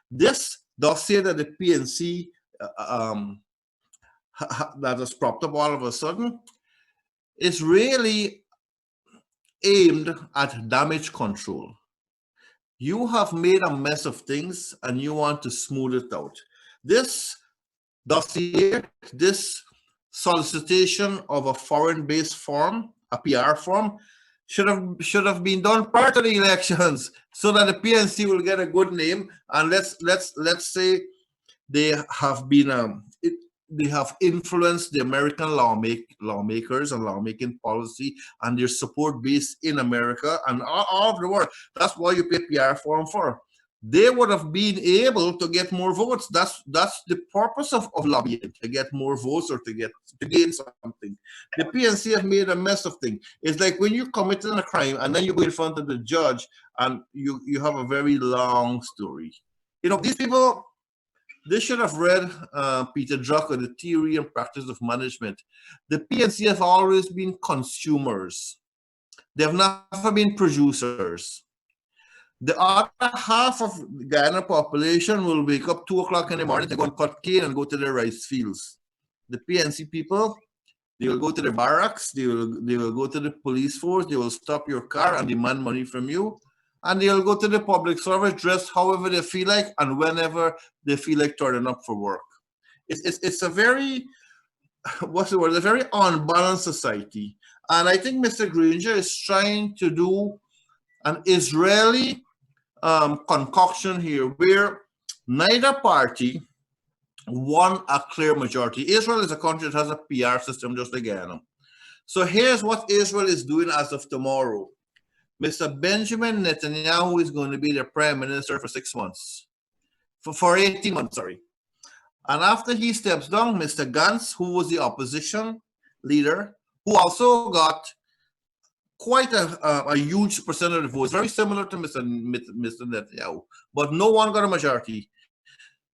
This dossier that the PNC that is propped up all of a sudden is really aimed at damage control. You have made a mess of things and you want to smooth it out. This dossier, this solicitation of a foreign-based firm, a PR firm, should have been done prior to the elections so that the PNC will get a good name. And let's say they have been they have influenced the American lawmakers and lawmaking policy and their support base in America and all over the world. That's why you pay PR firm for. They would have been able to get more votes. That's the purpose of lobbying, to get more votes or to gain something. The PNC have made a mess of things. It's like when you commit a crime and then you go in front of the judge and you have a very long story. You know, these people, they should have read Peter Drucker, The Theory and Practice of Management. The PNC have always been consumers. They have never been producers. The other half of the Guyana population will wake up 2 o'clock in the morning to go and cut cane and go to their rice fields. The PNC people, they will go to the barracks, they will go to the police force, they will stop your car and demand money from you. And they'll go to the public service dressed however they feel like and whenever they feel like turning up for work. It's a very, what's the word? A very unbalanced society. And I think Mr. Granger is trying to do an Israeli concoction here where neither party won a clear majority. Israel is a country that has a PR system just like Guyana. So here's what Israel is doing as of tomorrow. Mr. Benjamin Netanyahu is going to be the prime minister for 6 months, for 18 months, sorry. And after he steps down, Mr. Gantz, who was the opposition leader, who also got quite a huge percentage of the votes, very similar to Mr. Netanyahu, but no one got a majority.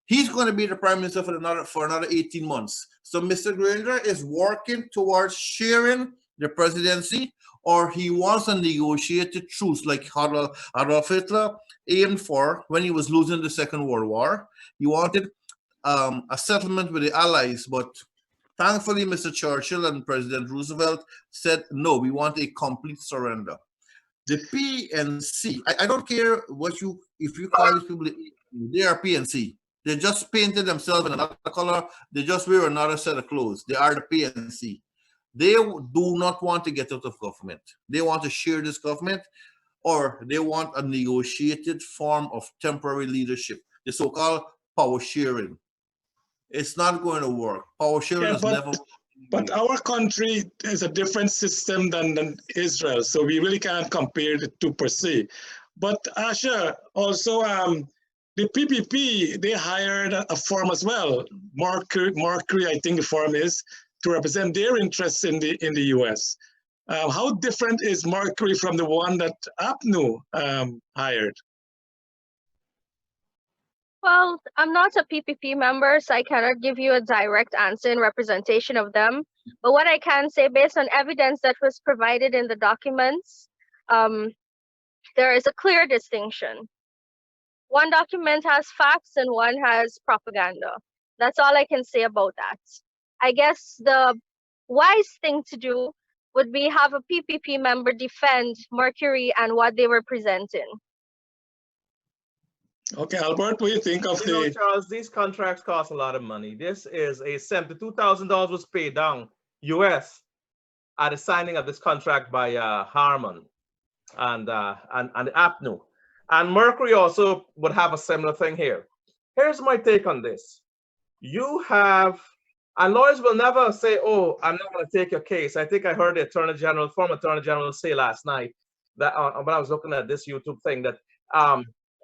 He's going to be the prime minister for another 18 months. So Mr. Granger is working towards sharing the presidency, or he wants a negotiated truce like Adolf Hitler aimed for when he was losing the Second World War. He wanted a settlement with the Allies, but thankfully Mr. Churchill and President Roosevelt said, no, we want a complete surrender. The PNC, I don't care if you call these people, they are PNC. They just painted themselves in another color. They just wear another set of clothes. They are the PNC. They do not want to get out of government. They want to share this government, or they want a negotiated form of temporary leadership, the so-called power sharing. It's not going to work. Power sharing is never. But our country is a different system than Israel, so we really can't compare the two per se. But Asha, also the PPP, they hired a firm as well. Mercury, I think the firm is, to represent their interests in the US. How different is Mercury from the one that APNU hired? Well, I'm not a PPP member, so I cannot give you a direct answer in representation of them. But what I can say, based on evidence that was provided in the documents, there is a clear distinction. One document has facts and one has propaganda. That's all I can say about that. I guess the wise thing to do would be have a PPP member defend Mercury and what they were presenting. Okay, Albert, what do you think of Charles, these contracts cost a lot of money. This is a $72,000 was paid down US. at the signing of this contract by Harman and the APNU. And Mercury also would have a similar thing here. Here's my take on this. You have, and lawyers will never say, oh, I'm not going to take your case. I think I heard the Attorney General, former Attorney General say last night that when I was looking at this YouTube thing that,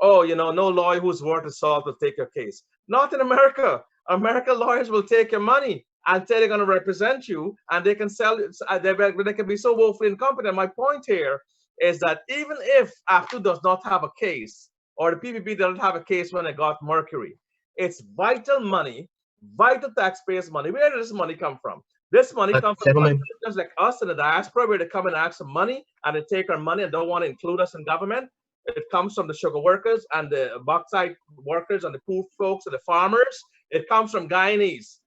oh, you know, no lawyer who's worth his salt will take your case. Not in America. American lawyers will take your money and say they're going to represent you, and they can sell it. They can be so woefully incompetent. My point here is that even if APNU does not have a case, or the PPP doesn't have a case when they got Mercury, it's vital money, vital taxpayers' money. Where does this money come from? This money comes from just like us in the diaspora, where they come and ask for money and they take our money and don't want to include us in government. It comes from the sugar workers and the bauxite workers and the poor folks and the farmers. It comes from Guyanese,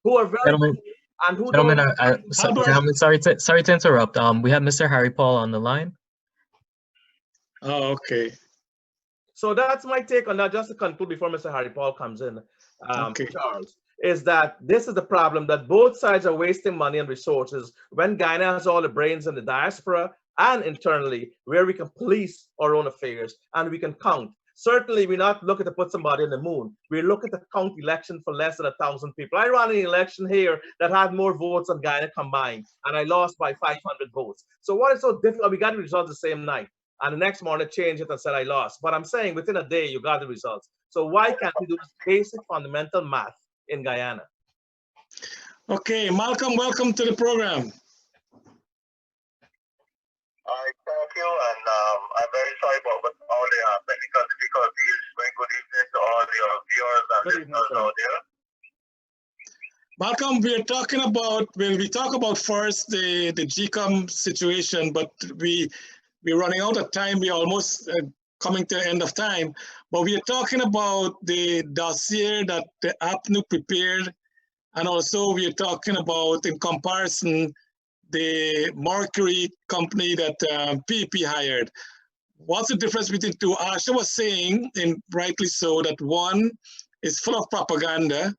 who are very and who gentlemen, sorry to interrupt. We have Mr. Harripaul on the line. Oh, okay. So that's my take on that. Just to conclude before Mr. Harripaul comes in, Okay. Charles, is that this is the problem, that both sides are wasting money and resources when Guyana has all the brains in the diaspora and internally, where we can police our own affairs and we can count. Certainly, we're not looking to put somebody on the moon. We're looking to count election for less than 1,000 people. I ran an election here that had more votes than Guyana combined, and I lost by 500 votes. So what is so difficult? We got the results the same night, and the next morning changed it and said I lost. But I'm saying within a day, you got the results. So why can't we do this basic fundamental math in Guyana? Okay, Malcolm, welcome to the program. Thank you, and I'm very sorry about all the technical difficulties. Very good evening to all your viewers and listeners out there. Malcolm, we're talking about, well, we talk about first the GECOM situation, but we're running out of time. We're almost coming to the end of time, but we are talking about the dossier that the APNU prepared, and also we are talking about, in comparison, the Mercury company that PPP hired. What's the difference between two? Asha was saying, and rightly so, that one is full of propaganda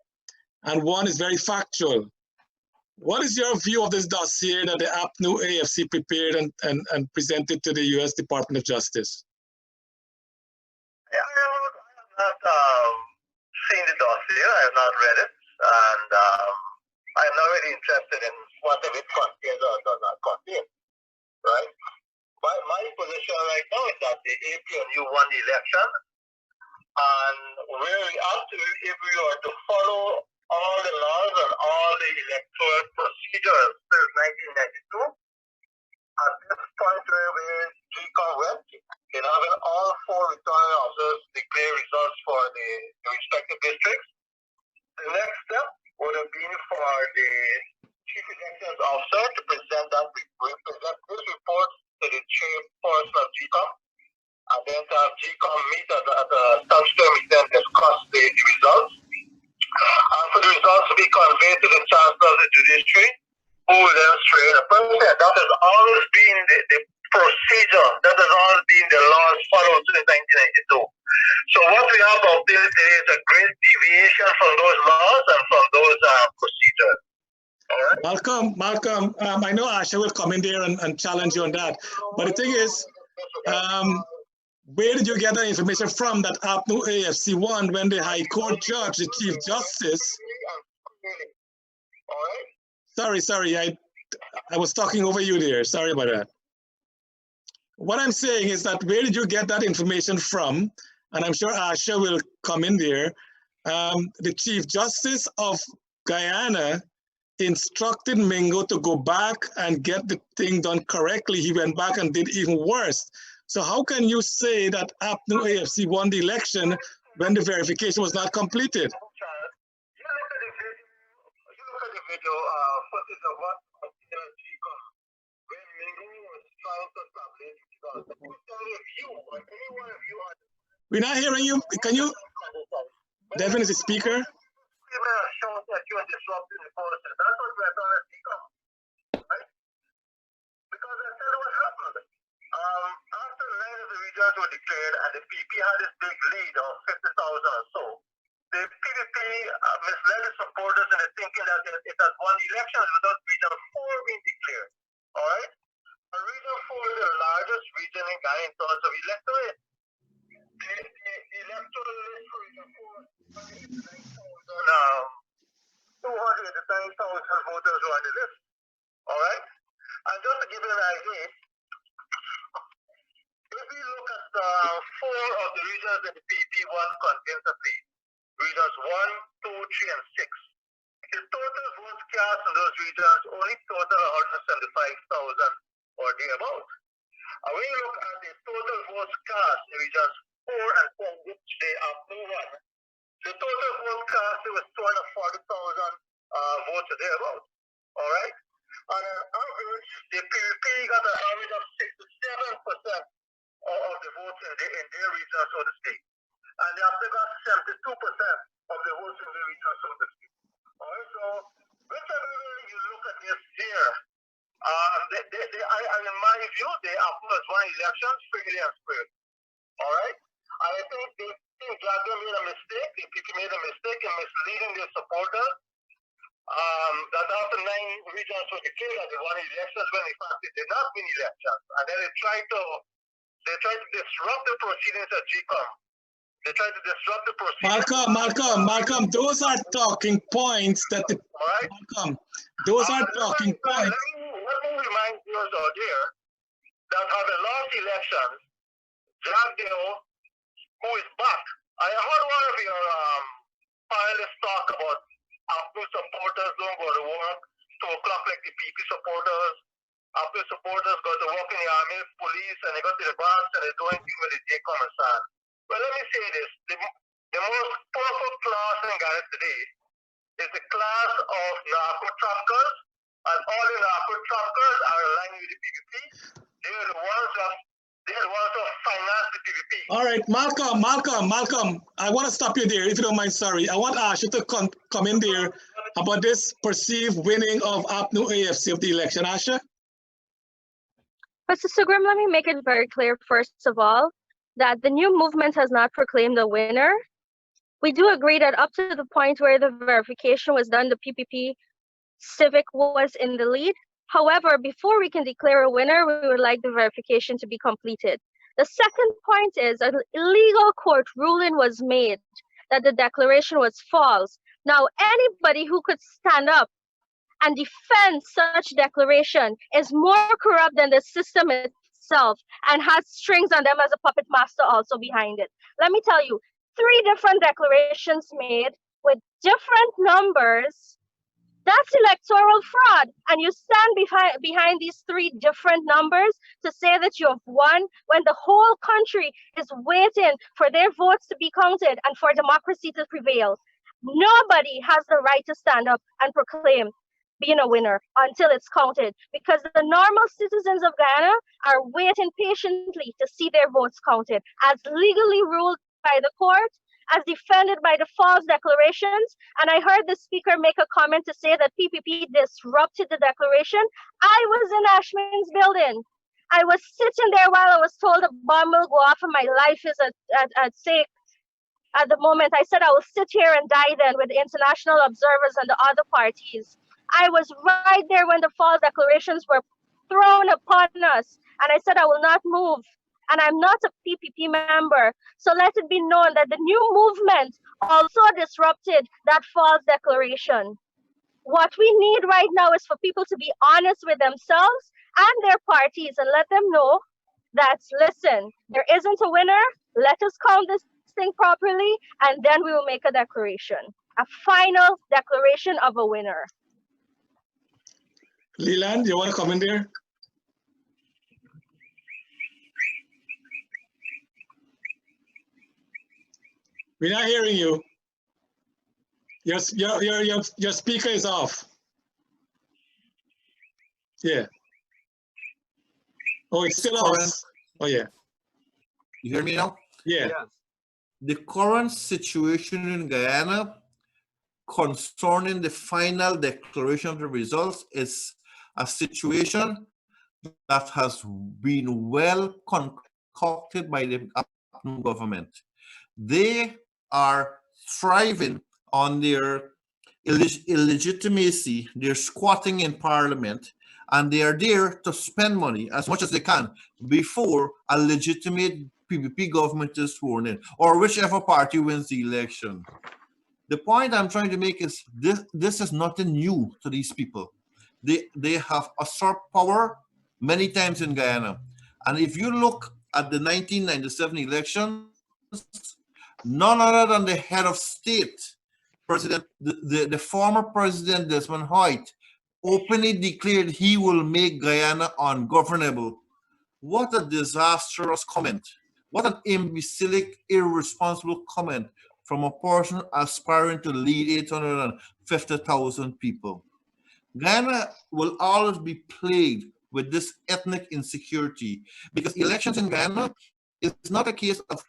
and one is very factual. What is your view of this dossier that the APNU AFC prepared and presented to the U.S. Department of Justice? Yeah, I have not seen the dossier. I have not read it, and I'm not really interested in whatever it contains or does not contain, right? But my position right now is that the APNU won the election, and where we have to, if we are to follow all the laws and all the electoral procedures since 1992, at this point where GECOM went, in having all four returning officers declare results for the respective districts, the next step would have been for the Chief Elections Officer to present this report to the chairperson of GECOM, and then to have GECOM meet at a statutory meeting and discuss the results. And for the results to be conveyed to the Chancellor of the Judiciary, who will then swear the president. That has always been the procedure, that has always been the laws followed since 1992. So what we have out there today is a great deviation from those laws and from those procedures. Malcolm, I know Asha will come in there and challenge you on that. But the thing is, where did you get that information from that APNU AFC won when the High Court judge, the Chief Justice? Sorry, I was talking over you there. Sorry about that. What I'm saying is that where did you get that information from? And I'm sure Asha will come in there. The Chief Justice of Guyana instructed Mingo to go back and get the thing done correctly. He went back and did even worse. So how can you say that APNU AFC won the election when the verification was not completed? You look at the video footage of what GECOM when Mingo was trying to establish we're not hearing you. Can you? Devin is a speaker. After the nine of the regions were declared and the PP had this big lead of 50,000 or so, the PPP misled the supporters into thinking that it has won the elections without region 4 being declared. All right? And Region 4 is the largest region in Ghana in terms of electorate. The electoral list for Region 4 289,000 voters were on the list. All right? And just to give you an idea, if we look at 4 of the regions that the PP1 contains of the regions 1, 2, 3, and 6, the total votes cast in those regions only total 175,000 or thereabouts. And when you look at the total votes cast in regions 4 and 10, which they are no one, the total votes cast was 240,000 votes or thereabouts. All right? On an average, the PVP got an average of 67% of the votes in their region, so to speak. And the Africa got 72% of the votes in their region, so to speak. All right, so whichever way you look at this here, in my view, they opposed one election fairly and squarely. All right? And I think Gladwell made a mistake, the PP made a mistake in misleading their supporters. That after 9 regions were declared that they won elections when in fact they did not win elections. And then they tried to disrupt the proceedings at GECOM. They tried to disrupt the proceedings. Malcolm, those are talking points that the right? Malcolm, those are talking points. Let me remind viewers out there that having lost elections, Baldeo, who is back. I heard one of your panelists talk about after supporters don't go to work, 2 o'clock like the PP supporters. After supporters go to work in the army, police, and they go to the banks and they don't deal with the GECOM and so on. Well, let me say this. The most powerful class in Ghana today is the class of narco-traffickers, and all the narco-traffickers are aligned with the PVP. They're the ones who finance the PVP. All right, Malcolm, I want to stop you there, if you don't mind, sorry. I want Asha to come in there about this perceived winning of APNU AFC of the election. Asha? Mr. Sugrim, let me make it very clear, first of all, that the new movement has not proclaimed a winner. We do agree that up to the point where the verification was done, the PPP Civic was in the lead. However, before we can declare a winner, we would like the verification to be completed. The second point is an illegal court ruling was made that the declaration was false. Now, anybody who could stand up and defend such declaration is more corrupt than the system itself and has strings on them as a puppet master also behind it. Let me tell you, 3 different declarations made with different numbers. That's electoral fraud. And you stand behind these 3 different numbers to say that you have won when the whole country is waiting for their votes to be counted and for democracy to prevail. Nobody has the right to stand up and proclaim being a winner until it's counted, because the normal citizens of Ghana are waiting patiently to see their votes counted as legally ruled by the court, as defended by the false declarations. And I heard the speaker make a comment to say that PPP disrupted the declaration. I was in Ashman's building. I was sitting there while I was told a bomb will go off and my life is at stake. At the moment, I said I will sit here and die then with the international observers and the other parties. I was right there when the false declarations were thrown upon us. And I said I will not move. And I'm not a PPP member. So let it be known that the new movement also disrupted that false declaration. What we need right now is for people to be honest with themselves and their parties and let them know that, listen, there isn't a winner. Let us count this thing properly, and then we will make a declaration, a final declaration of a winner. Leyland, you want to come in there? We're not hearing you. Your speaker is off. Yeah. Oh, it's still on. Oh, yeah. You hear me now? Yeah. Yes. The current situation in Guyana concerning the final declaration of the results is a situation that has been well concocted by the government. They are thriving on their illegitimacy, their squatting in parliament, and they are there to spend money as much as they can before a legitimate PPP government is sworn in, or whichever party wins the election. The point I'm trying to make is this is nothing new to these people. They have usurped power many times in Guyana. And if you look at the 1997 elections, none other than the head of state, President, the former President Desmond Hoyt, openly declared he will make Guyana ungovernable. What a disastrous comment. What an imbecilic, irresponsible comment from a person aspiring to lead 850,000 people. Guyana will always be plagued with this ethnic insecurity because elections in Guyana is not a case of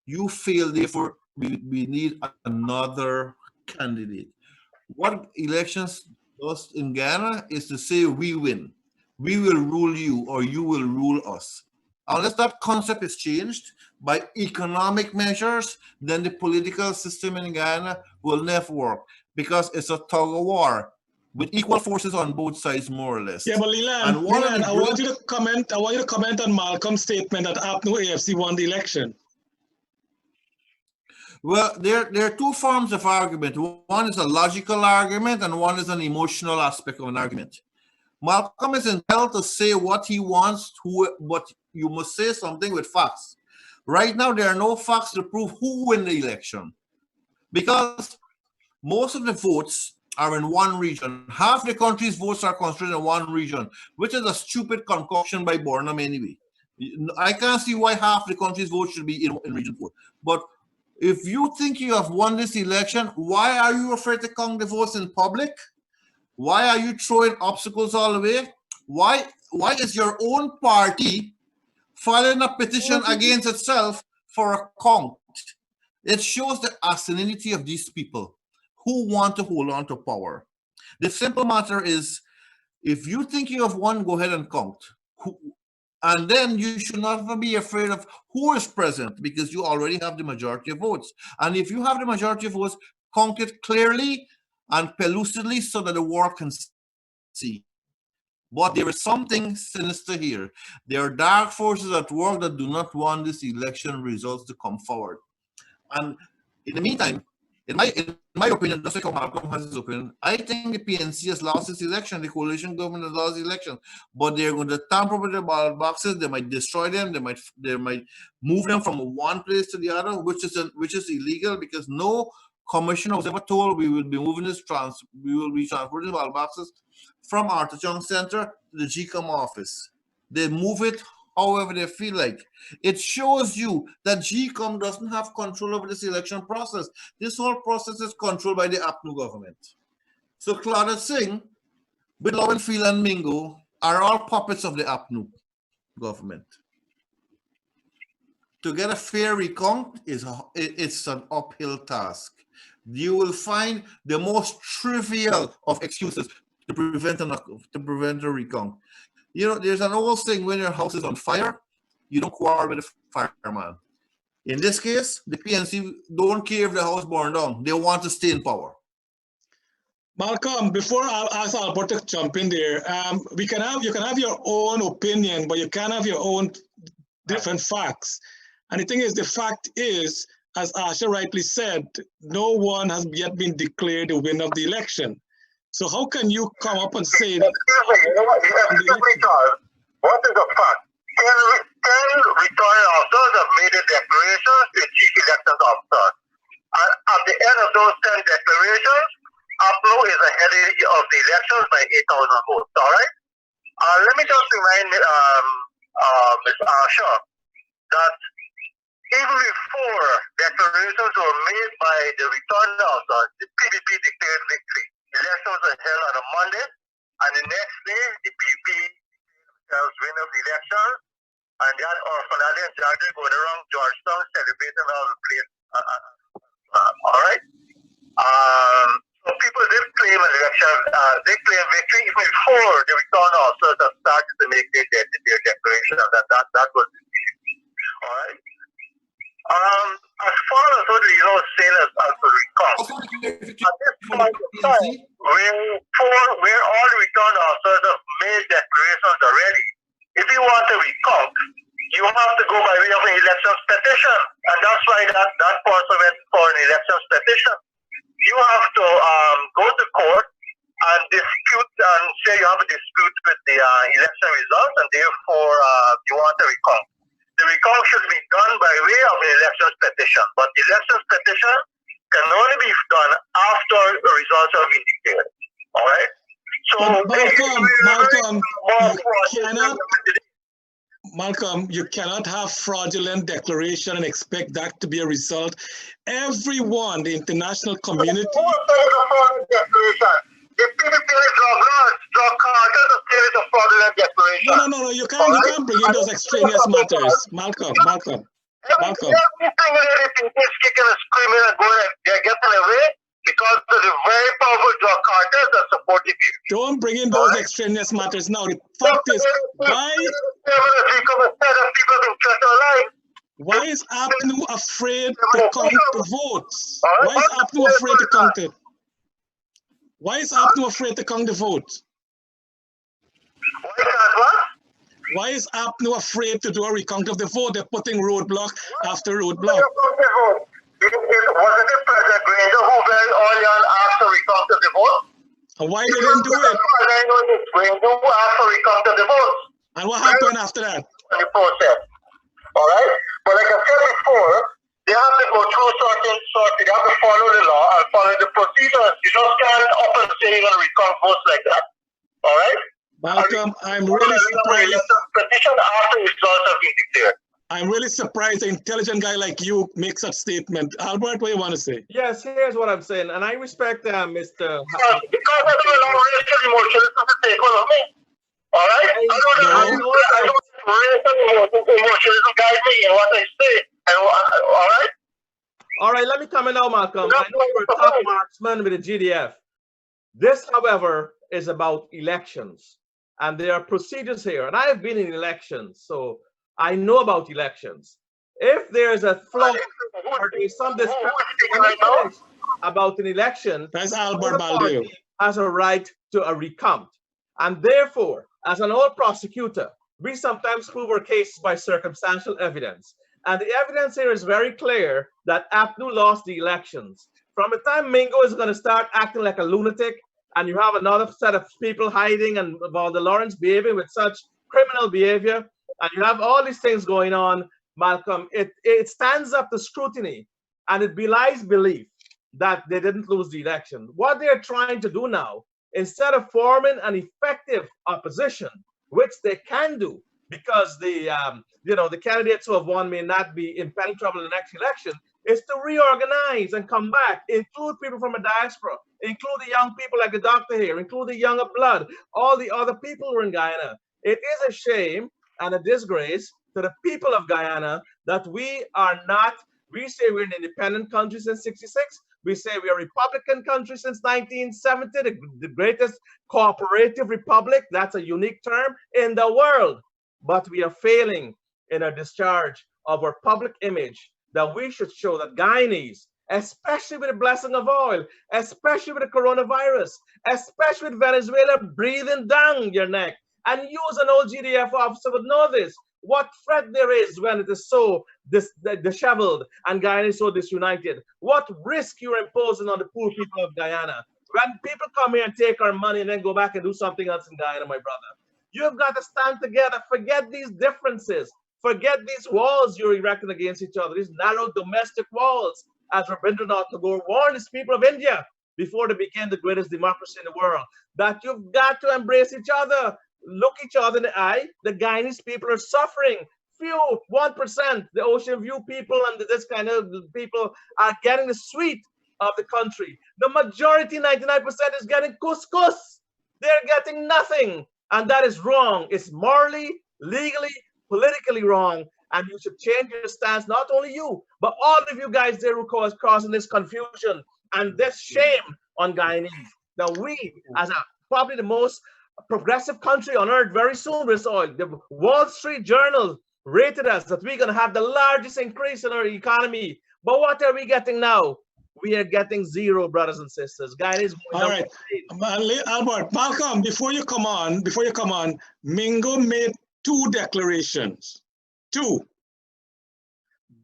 you fail, therefore we need another candidate. What elections does in Guyana is to say we win. We will rule you or you will rule us. Unless that concept is changed by economic measures, then the political system in Guyana will never work because it's a tug of war with equal forces on both sides, more or less. Yeah, but Leyland, I want you to comment. I want you to comment on Malcolm's statement that APNU AFC won the election. Well, there are two forms of argument. One is a logical argument, and one is an emotional aspect of an argument. Malcolm is entitled to say what he wants, but you must say something with facts. Right now, there are no facts to prove who won the election because most of the votes are in one region. Half the country's votes are concentrated in one region, which is a stupid concoction by Burnham anyway. I can't see why half the country's votes should be in region 4. But if you think you have won this election, why are you afraid to count the votes in public? Why are you throwing obstacles all the way? Why is your own party filing a petition against itself for a count? It shows the asininity of these people who want to hold on to power. The simple matter is, if you think you have won, go ahead and count. And then you should not be afraid of who is present because you already have the majority of votes. And if you have the majority of votes, count it clearly and pellucidly so that the world can see. But there is something sinister here. There are dark forces at work that do not want this election results to come forward. And in the meantime, in my opinion, just like how Malcolm has his opinion, I think the PNC has lost its election. The coalition government has lost the election, but they're going to tamper with the ballot boxes. They might destroy them. They might move them from one place to the other, which is illegal because no commissioner was ever told we will be moving we will be transporting the ballot boxes from Artachon Center to the GECOM office. They move it however they feel like. It shows you that GECOM doesn't have control over this election process. This whole process is controlled by the APNU government. So Claudia Singh, Bidlaw and Phil and Mingo are all puppets of the APNU government. To get a fair recount it's an uphill task. You will find the most trivial of excuses to prevent a recount. You know, there's an old saying, when your house is on fire, you don't quarrel with the fireman. In this case, the PNC don't care if the house burned down. They want to stay in power. Malcolm, before I'll ask Alberto to jump in there, you can have your own opinion, but you can't have your own different facts. And the thing is, the fact is, as Asha rightly said, no one has yet been declared the winner of the election. So how can you come up and say that? Excuse me, Charles. What is the fact? 10 returning officers have made a declaration to chief elections officers. And at the end of those 10 declarations, APNU is ahead of the elections by 8,000 votes. All right? Let me just remind Ms. Asha that even before declarations were made by the returning officers, the PDP declared victory. Elections were held on a Monday, and the next day, the PDP themselves win of the election, and they had Orphanali and Jardine going around Georgetown celebrating all the place. All right? So people did claim an election, they claimed victory even before the return officers have started to make their declaration that was the issue. All right? As far as what the sailors as the recount, at this point in time, where all the return officers have made declarations already. If you want to recount, you have to go by way of an elections petition. And that's why that person went for an elections petition. You have to go to court and dispute and say you have a dispute with the election results, and therefore you want a recount. The recount should be done by way of an elections petition, but the elections petition can only be done after the results have been declared. All right. So Malcolm, you cannot have fraudulent declaration and expect that to be a result. Everyone, the international community. Who said it's a fraudulent declaration? The PDP drug cartels say it's a fraudulent declaration. No, you can't bring in those extraneous matters. Malcolm. Everything is kicking and screaming and going, they're getting away because of the very powerful drug cartels that support the PDP. Don't bring in those extraneous matters now. The fact is, why is APNU afraid to count the votes? Why is APNU afraid to count it? Why is APNU afraid to count the votes? Why is APNU afraid to do a recount of the vote? They're putting roadblock after roadblock. Was it President Granger who very early on asked to recount of the vote? And why they didn't do it? Granger who asked to recount of the vote. And what happened after that? The process. All right? But like I said before, they have to go through certain, they have to follow the law and follow the procedures. You just can't up and say you're going to recount votes like that. All right? Malcolm, I'm really surprised. Petition after results have been declared. I'm really surprised an intelligent guy like you makes such statement. Albert, what do you want to say? Yes, here's what I'm saying, and I respect Mr. Because I don't know racial emotions to take one of me. All right? I don't racial emotions to guide me in what I say. All right? All right, let me come in now, Malcolm. I know you're a top marksman with the GDF. This, however, is about elections, and there are procedures here. And I have been in elections, so I know about elections. If there's a flaw or there's some discrepancy about an election, that's Albert Baldeo has a right to a recount. And therefore, as an old prosecutor, we sometimes prove our cases by circumstantial evidence. And the evidence here is very clear that APNU lost the elections. From the time Mingo is going to start acting like a lunatic, and you have another set of people hiding and Valda Lawrence behaving with such criminal behavior, and you have all these things going on, Malcolm, it stands up to scrutiny, and it belies belief that they didn't lose the election. What they're trying to do now, instead of forming an effective opposition, which they can do, because the candidates who have won may not be impenetrable in the next election, is to reorganize and come back, include people from a diaspora, include the young people like the doctor here, include the younger blood, all the other people who are in Guyana. It is a shame and a disgrace to the people of Guyana that we say we're an independent country since '66. We say we are a Republican country since 1970, the greatest cooperative republic. That's a unique term in the world. But we are failing in our discharge of our public image, that we should show that Guyanese, especially with the blessing of oil, especially with the coronavirus, especially with Venezuela breathing down your neck, and you as an old GDF officer would know this, what threat there is when it is so disheveled and Guyana is so disunited, what risk you're imposing on the poor people of Guyana. When people come here and take our money and then go back and do something else in Guyana, my brother, you've got to stand together. Forget these differences. Forget these walls you're erecting against each other, these narrow domestic walls, as Rabindranath Tagore warned his people of India before they became the greatest democracy in the world, that you've got to embrace each other, look each other in the eye. The Guyanese people are suffering. Few, 1%, the Ocean View people and this kind of people are getting the sweet of the country. The majority, 99%, is getting couscous. They're getting nothing. And that is wrong. It's morally, legally, politically wrong, and you should change your stance. Not only you, but all of you guys there who are causing this confusion and this shame on Guyanese. Now we, as probably the most progressive country on earth, very soon, the Wall Street Journal rated us that we're going to have the largest increase in our economy. But what are we getting now? We are getting zero, brothers and sisters. Guyanese. All right, Albert, Malcolm, before you come on, Mingo made 2 declarations. 2.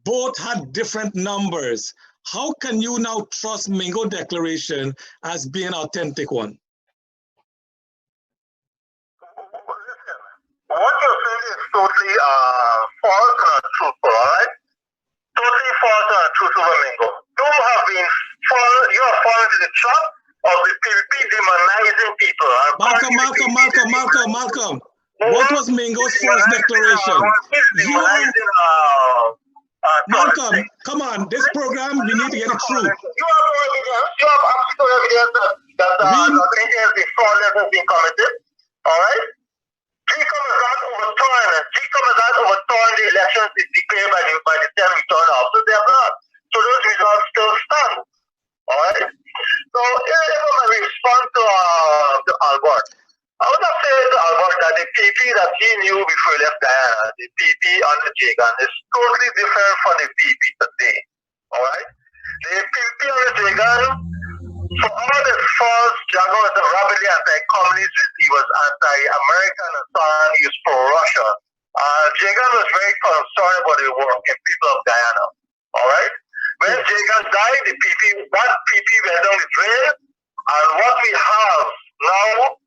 Both had different numbers. How can you now trust Mingo declaration as being an authentic one? What you're saying is totally false and untruthful, all right? Totally false and untruthful, Mingo. You have fallen to the trap of the PvP demonizing people. Malcolm. What was Mingo's first declaration? Malcolm, come on, this program, we need to get it through. You have absolute evidence that anything has been fraudulent has been committed, all right? GECOM has not overturned the elections declared by the 10 return officers. They have not. So those results still stand, all right? So here's my response to Albert. I would have said to Albert that the PP that he knew before he left Guyana, the PP under Jagan, is totally different from the PP today. Alright? The PP under Jagan, for all the false jargon was rabidly anti-communist, he was anti-American and so on, he was pro-Russia. Jagan was very concerned about the working people of Guyana. Alright? When Jagan died, that PP went down the drain, and what we have now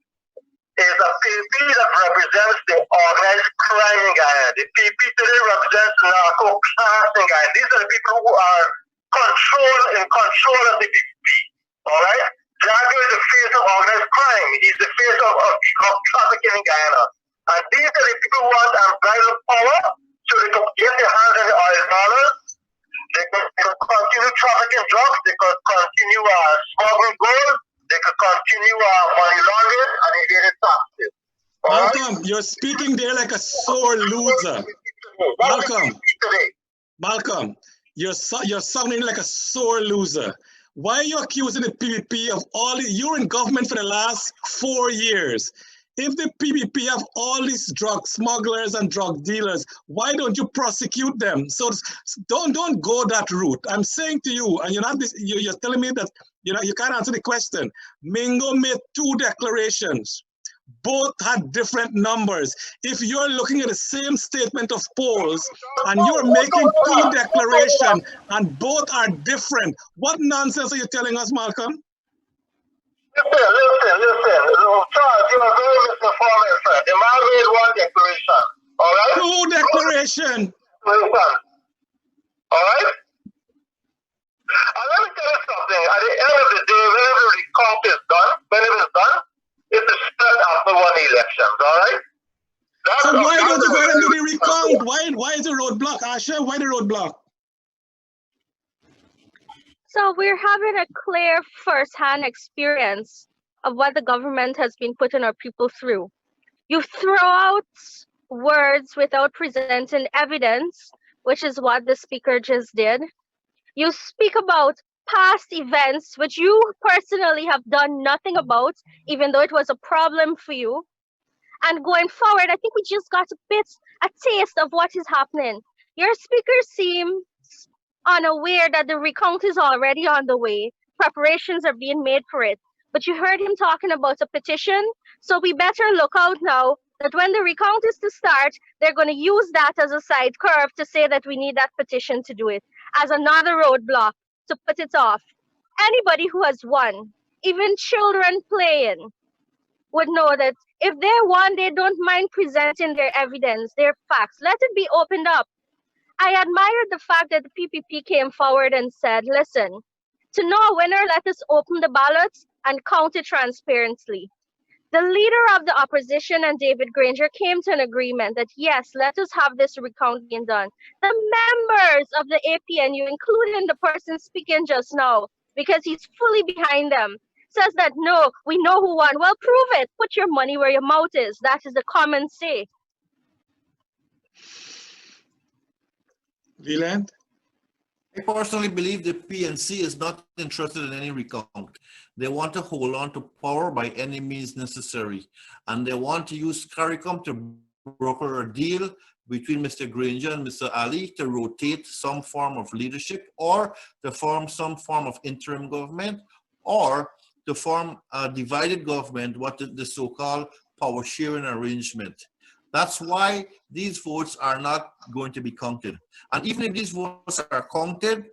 is a PP that represents the organized crime in Guyana. The PP today represents narco class in Guyana. These are the people who are in control of the PP. All right? Jago is the face of organized crime. He's the face of trafficking in Guyana. And these are the people who want unbridled power so they can get their hands on the oil dollars. They can continue trafficking drugs. They can continue smuggling gold. They could continue money laundering and evading taxes. Malcolm, you're speaking there like a sore loser. Malcolm, you're sounding like a sore loser. Why are you accusing the PvP of you're in government for the last 4 years. If the PvP have all these drug smugglers and drug dealers, why don't you prosecute them? So don't go that route. I'm saying to you, and you're telling me that you can't answer the question. Mingo made 2 declarations. Both had different numbers. If you're looking at the same statement of polls and you're making 2 declarations and both are different, what nonsense are you telling us, Malcolm? Listen. Charles, you are very misinformed, friend. The man made 1 declaration, all right? 2 declarations. All right? And let me tell you something. At the end of the day, whenever the recount is done, it is still after 1 elections, all right? So why don't you go ahead and do the recount? Why is the roadblock, Asha? Why the roadblock? So we're having a clear first-hand experience of what the government has been putting our people through. You throw out words without presenting evidence, which is what the speaker just did. You speak about past events, which you personally have done nothing about, even though it was a problem for you. And going forward, I think we just got a taste of what is happening. Your speaker seems unaware that the recount is already on the way. Preparations are being made for it. But you heard him talking about a petition, so we better look out now that when the recount is to start, they're going to use that as a side curve to say that we need that petition to do it, as another roadblock to put it off. Anybody who has won, even children playing, would know that if they won, they don't mind presenting their evidence, their facts. Let it be opened up. I admired the fact that the PPP came forward and said, listen, to know a winner, let us open the ballots and count it transparently. The leader of the opposition and David Granger came to an agreement that, yes, let us have this recount being done. The members of the APNU, including the person speaking just now, because he's fully behind them, says that, no, we know who won. Well, prove it. Put your money where your mouth is. That is the common say. Leyland? I personally believe the PNC is not interested in any recount. They want to hold on to power by any means necessary. And they want to use CARICOM to broker a deal between Mr. Granger and Mr. Ali to rotate some form of leadership, or to form some form of interim government, or to form a divided government, what is the so-called power sharing arrangement. That's why these votes are not going to be counted. And even if these votes are counted,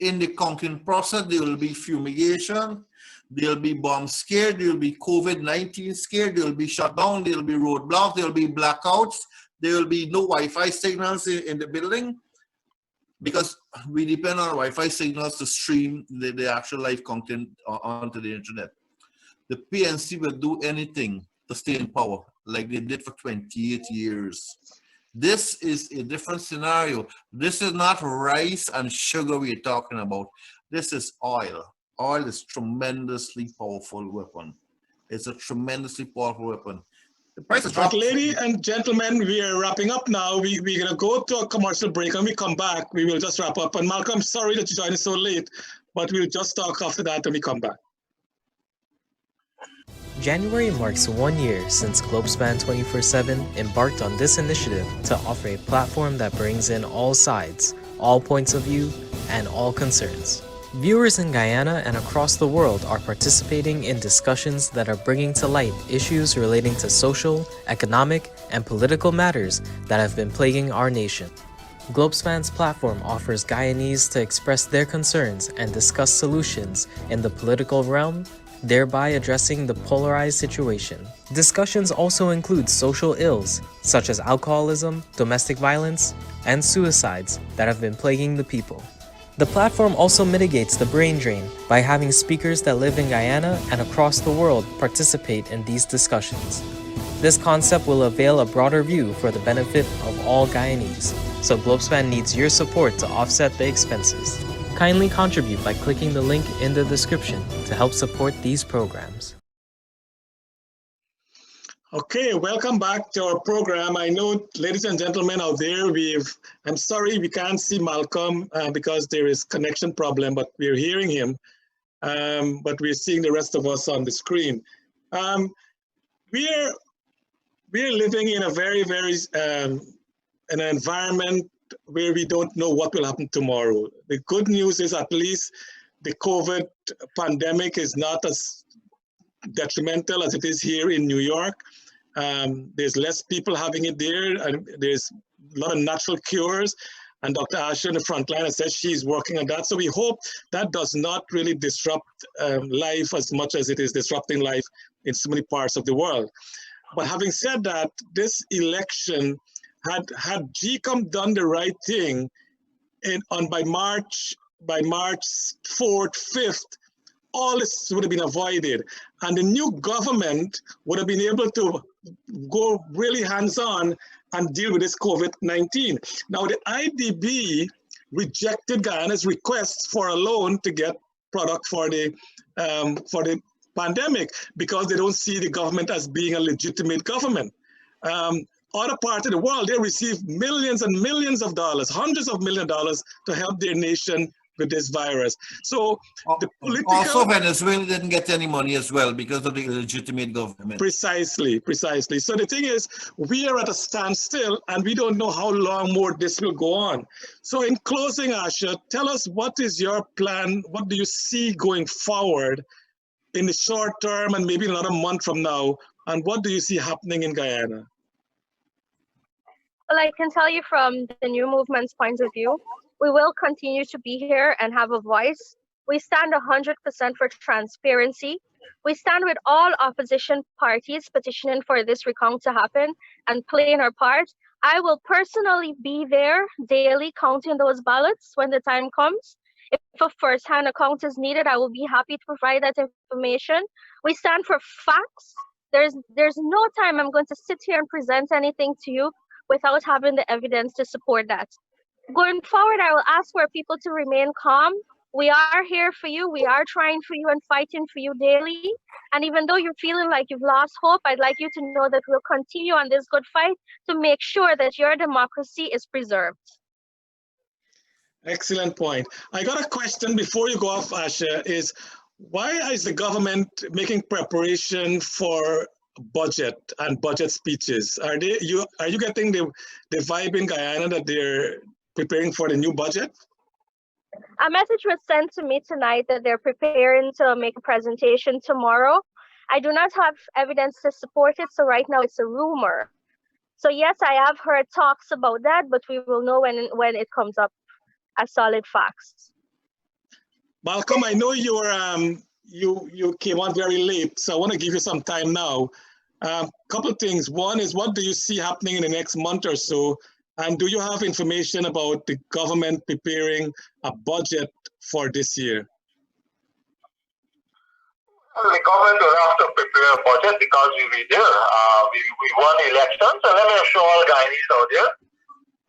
in the counting process, there will be fumigation, there'll be bomb scare, there'll be COVID-19 scare, there'll be shutdown, there'll be roadblocks, there'll be blackouts, there will be no Wi-Fi signals in the building, because we depend on Wi-Fi signals to stream the actual live content onto the internet. The PNC will do anything to stay in power, like they did for 28 years. This is a different scenario. This is not rice and sugar we're talking about. This is oil. Oil is tremendously powerful weapon. It's a tremendously powerful weapon. The price is dropped. Ladies and gentlemen, we are wrapping up now. We're going to go to a commercial break, and we come back. We will just wrap up. And Malcolm, sorry that you joined us so late, but we'll just talk after that and we come back. January marks 1 year since Globespan 24x7 embarked on this initiative to offer a platform that brings in all sides, all points of view, and all concerns. Viewers in Guyana and across the world are participating in discussions that are bringing to light issues relating to social, economic, and political matters that have been plaguing our nation. Globespan's platform offers Guyanese to express their concerns and discuss solutions in the political realm, thereby addressing the polarized situation. Discussions also include social ills, such as alcoholism, domestic violence, and suicides that have been plaguing the people. The platform also mitigates the brain drain by having speakers that live in Guyana and across the world participate in these discussions. This concept will avail a broader view for the benefit of all Guyanese, so Globespan needs your support to offset the expenses. Kindly contribute by clicking the link in the description to help support these programs. Okay, welcome back to our program. I know, ladies and gentlemen out there, I'm sorry we can't see Malcolm because there is connection problem, but we're hearing him, but we're seeing the rest of us on the screen. We're living in a very, an environment where we don't know what will happen tomorrow. The good news is at least the COVID pandemic is not as detrimental as it is here in New York. There's less people having it there, and there's a lot of natural cures. And Dr. Asha in the front line says she's working on that. So we hope that does not really disrupt life as much as it is disrupting life in so many parts of the world. But having said that, this election, had GECOM done the right thing by March 4th, 5th, all this would have been avoided. And the new government would have been able to go really hands-on and deal with this COVID-19. Now, the IDB rejected Guyana's request for a loan to get product for the pandemic because they don't see the government as being a legitimate government. Other parts of the world, they receive millions and millions of dollars, hundreds of millions of dollars to help their nation with this virus. So the political... Also, Venezuela didn't get any money as well because of the illegitimate government. Precisely. So the thing is, we are at a standstill and we don't know how long more this will go on. So in closing, Asha, tell us, what is your plan? What do you see going forward in the short term and maybe another month from now? And what do you see happening in Guyana? Well, I can tell you from the new movement's point of view, we will continue to be here and have a voice. We stand 100% for transparency. We stand with all opposition parties petitioning for this recount to happen and playing our part. I will personally be there daily counting those ballots when the time comes. If a first-hand account is needed, I will be happy to provide that information. We stand for facts. There's no time I'm going to sit here and present anything to you without having the evidence to support that. Going forward, I will ask for people to remain calm. We are here for you. We are trying for you and fighting for you daily. And even though you're feeling like you've lost hope, I'd like you to know that we'll continue on this good fight to make sure that your democracy is preserved. Excellent point. I got a question before you go off, Asha, is why is the government making preparation for budget and budget speeches. Are you getting the vibe in Guyana that they're preparing for the new budget? A message was sent to me tonight that they're preparing to make a presentation tomorrow. I do not have evidence to support it, so right now it's a rumor. So yes, I have heard talks about that, but we will know when it comes up as solid facts. Malcolm, I know you came on very late, so I want to give you some time now. Couple things. One is, what do you see happening in the next month or so? And do you have information about the government preparing a budget for this year? The government will have to prepare a budget because we were there. We won elections. And let me assure all Guyanese out there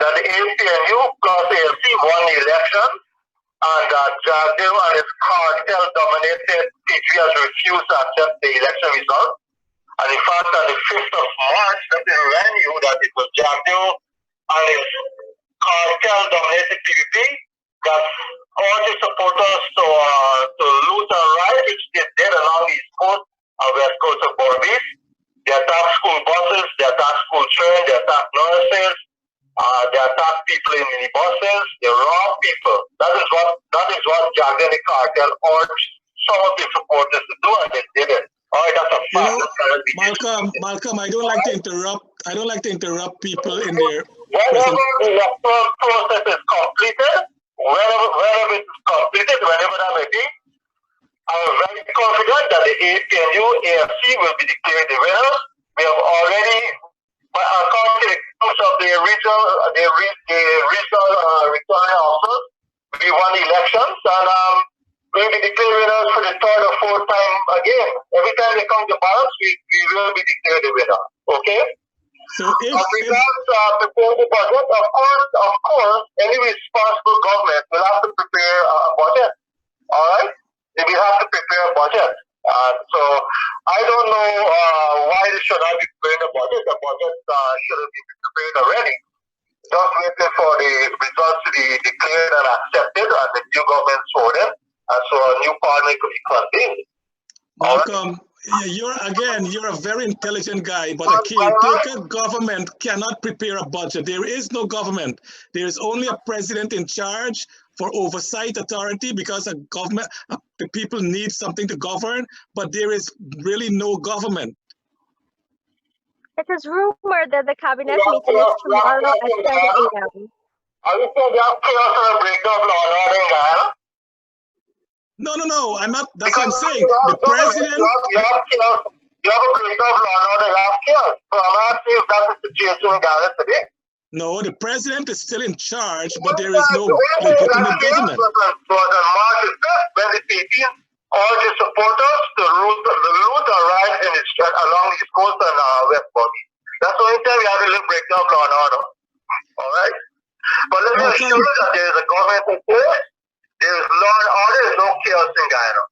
that the APNU plus AFC won the election, and that Baldeo and his cartel-dominated PG has refused to accept the election result. And in fact, on the 5th of March, let me remind you that it was Baldeo and his cartel-dominated PVP that urged the supporters to loot and riot, which they did along the East Coast and West Coast of Barbados. They attacked school buses, they attacked school trains, they attacked nurses, they attacked people in minibuses, they robbed people. That is what Baldeo and the cartel urged some of the supporters to do, and they did it. All right, that's a fact. Malcolm, I don't like to interrupt people in their whenever the electoral process is completed, whenever it is completed, whenever that may be, I'm very confident that the APNU AFC will be declared the winners. We have already, by according to the terms of the regional returning officers, we won the elections, and we'll be declared winners for the third or fourth time again. Every time they come to balance, we will be declared the winner. Okay? So if before the budget, of course, any responsible government will have to prepare a budget. All right? They will have to prepare a budget. So I don't know why they should not be preparing a budget. The budget should have been prepared already. Just waiting for the results to be declared and accepted, and the new government sworn in, and so a new parliament could be convened. Malcolm, you're a very intelligent guy, but a caretaker government cannot prepare a budget. There is no government. There is only a president in charge for oversight authority, because a government, the people need something to govern, but there is really no government. It is rumored that the cabinet meeting is tomorrow at 10 a.m. Are you saying you have chaos and a breakdown of law and order in Guyana? No, I'm not. That's what I'm saying. The president. You have chaos. You have a breakdown of law and order. You have chaos. So I'm asking if that's the situation in Guyana today. No, the president is still in charge, but there is no legitimate government. So on March 5th, when the 18th urged the supporters to loot and riot along the East Coast and West Bobby. That's the only time we have a little breakdown of law and order. All right? But let me assure you that there is a government in place. There is law and order. There is no chaos in Guyana.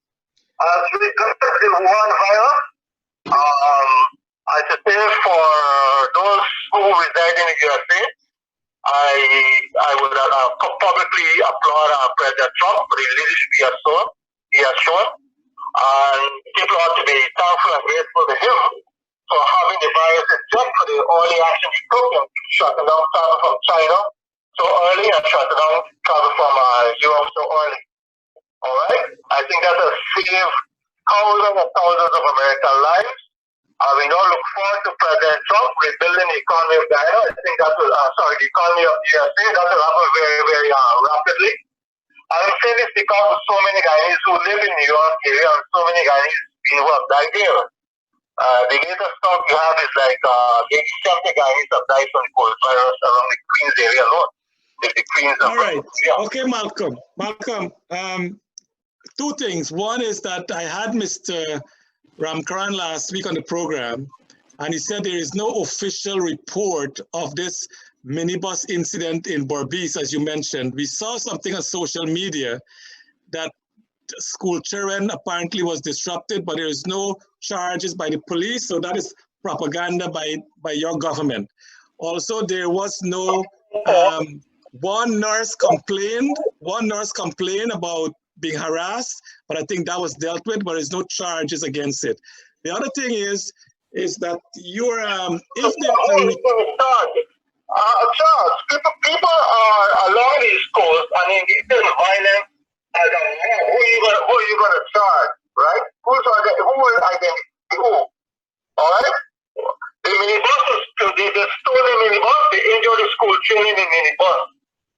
As regards the Wuhan virus, I should say for those who reside in the USA, I would publicly applaud President Trump for the leadership he has shown. And people ought to be thankful and grateful to him for having the virus in check, for the early action he took in shutting down travel from China so early and shutting down travel from Europe so early. All right? I think that will save thousands and thousands of American lives. We now look forward to President Trump rebuilding the economy of Guyana. I think that will, the economy of the USA, that will happen very, very rapidly. I'm saying this because of so many Guyanese who live in New York area and so many Guyanese who have died there. The latest stuff you have is like 70 Guyanese have died from the coronavirus around the Queens area alone. The Queens. All right. Okay, Malcolm. Two things. One is that I had Mr. Ramkaran last week on the program, and he said there is no official report of this minibus incident in Barbados, as you mentioned. We saw something on social media that school children apparently was disrupted, but there is no charges by the police, so that is propaganda by your government. Also, there was no, one nurse complained about being harassed, but I think that was dealt with, but there's no charges against it. The other thing is, is that you're if Charles, people are along these coasts and engaging in violence as a mob. Who are you gonna charge, right? Who will identify who? All right. The minibus they stole the minibus. They injured the school training in minibus.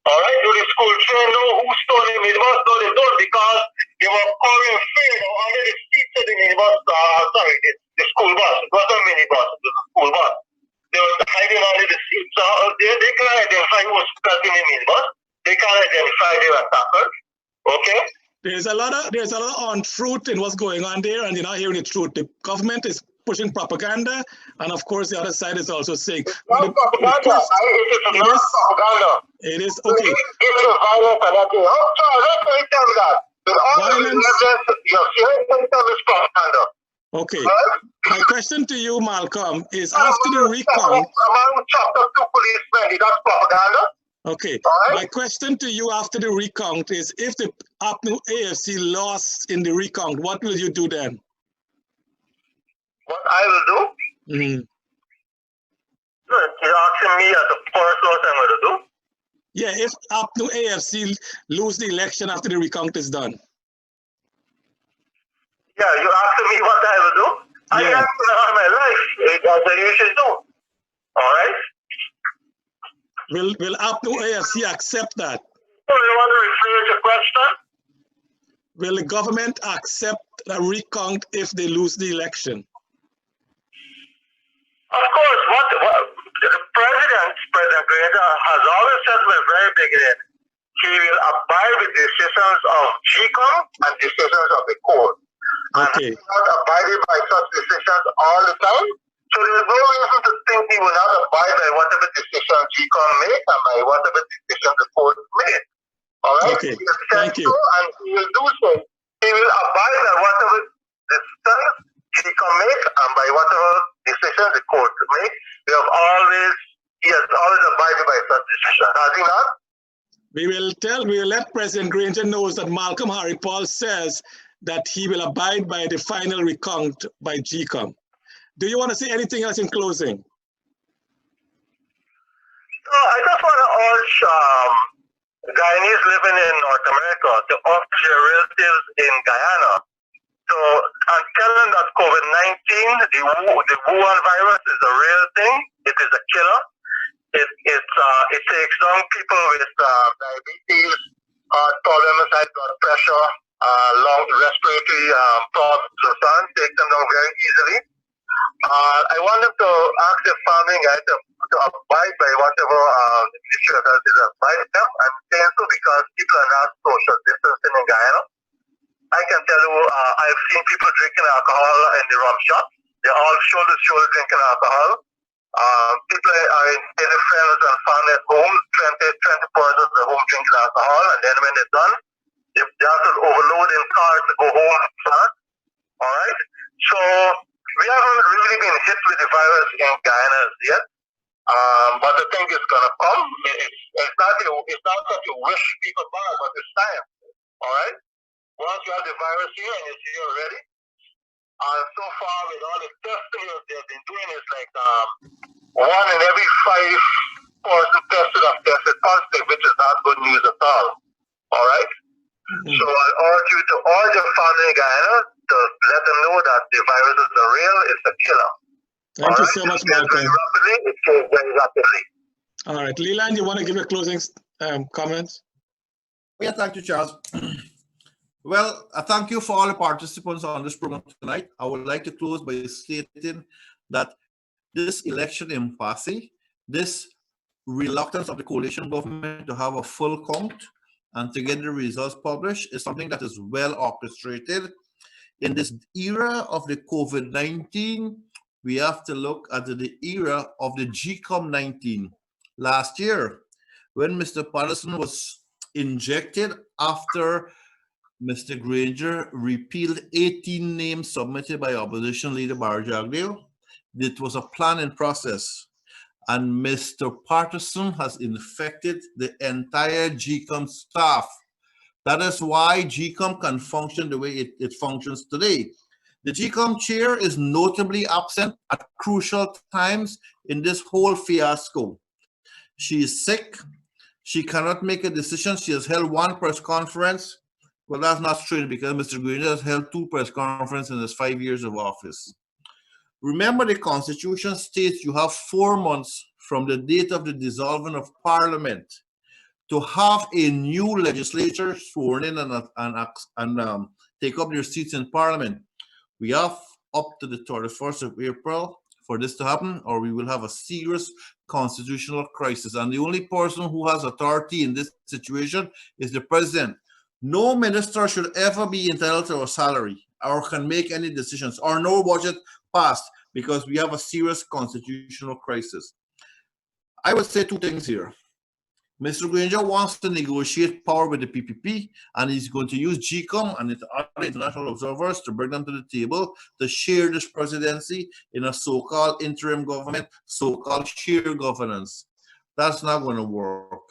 All right. Do the school train know who stole the minibus? No, they don't, because they were pouring fear under the seats of the minibus. The school bus. It wasn't a minibus. It was a school bus. They were hiding under the seats. So they can't identify who was present in the minibus. They can't identify their attackers. Okay. There's a lot of untruth in what's going on there, and you're not hearing the truth. The government is pushing propaganda, and of course the other side is also saying it's not propaganda. It is not propaganda. It is okay. Violence and everything. Oh, Charles, let me tell you that. With all the evidence, you're this propaganda. Okay. My question to you, Malcolm, is after the recount. Among chapter 2 policemen, that's propaganda. Okay. My question to you after the recount is, if the APNU AFC lost in the recount, what will you do then? What I will do? Mm-hmm. You're asking me as a first what I'm going to do? Yeah, if APNU AFC lose the election after the recount is done. Yeah, you're asking me what I will do? I am going to have my life, as I usually do. All right? Will APNU AFC accept that? So you want to rephrase your question? Will the government accept a recount if they lose the election? Of course, what the President Granger has always said from the very beginning, he will abide with decisions of GECOM and decisions of the court. Okay. And he is not abiding by such decisions all the time. So there is no reason to think he will not abide by whatever decision GECOM make and by whatever decision the court made. All right? Okay. Thank you. And he will do so. He will abide by whatever decisions GECOM make and by whatever decisions the court make. He has always abided by such decisions. Has he not? We will let President Granger know that Malcolm Harripaul says that he will abide by the final recount by GECOM. Do you want to say anything else in closing? No, I just want to urge Guyanese living in North America to urge their relatives in Guyana. So I'm telling that COVID-19, the Wuhan virus is a real thing. It is a killer. It takes down people with diabetes, problems, high blood pressure, long respiratory problems, and so on. Take them down very easily. I want them to ask the farming guy to abide by whatever the Ministry of Health is advising them. I'm saying so because people are not social distancing in Guyana. I can tell you, I've seen people drinking alcohol in the rum shop. They're all shoulder to shoulder drinking alcohol. People are in their friends and family at home, 20 persons at home drinking alcohol, and then when they're done, they have to overload in cars to go home and start. All right? So we haven't really been hit with the virus in Guyana yet, but I think it's going to come. It's not that you wish people bad, but it's time. All right? Once you have the virus here and it's here already, so far with all the testing they've been doing, it's like 1 in every 5 persons tested have tested positive, which is not good news at all. All right? Mm-hmm. So I urge you to urge your family in Guyana to let them know that the virus is real, it's a killer. Thank you so much, Malcolm. It goes very rapidly. All right. Leyland, you want to give your closing comments? Yeah, thank you, Charles. Well, thank you for all the participants on this program tonight. I would like to close by stating that this election impasse, this reluctance of the coalition government to have a full count and to get the results published is something that is well orchestrated. In this era of the COVID-19, we have to look at the era of the GECOM-19. Last year, when Mr. Patterson was injected after Mr. Granger repealed 18 names submitted by opposition leader Barry Jagdale, it was a planning process. And Mr. Patterson has infected the entire GECOM staff. That is why GECOM can function the way it functions today. The GECOM chair is notably absent at crucial times in this whole fiasco. She is sick. She cannot make a decision. She has held one press conference. Well, that's not true because Mr. Guyanese has held 2 press conferences in his 5 years of office. Remember, the Constitution states you have 4 months from the date of the dissolving of Parliament to have a new legislature sworn in and take up their seats in Parliament. We have up to the 31st of April for this to happen, or we will have a serious constitutional crisis. And the only person who has authority in this situation is the president. No minister should ever be entitled to a salary or can make any decisions or no budget passed because we have a serious constitutional crisis. I would say 2 things here. Mr. Granger wants to negotiate power with the PPP, and he's going to use GECOM and other international observers to bring them to the table to share this presidency in a so-called interim government, so-called shared governance. That's not going to work.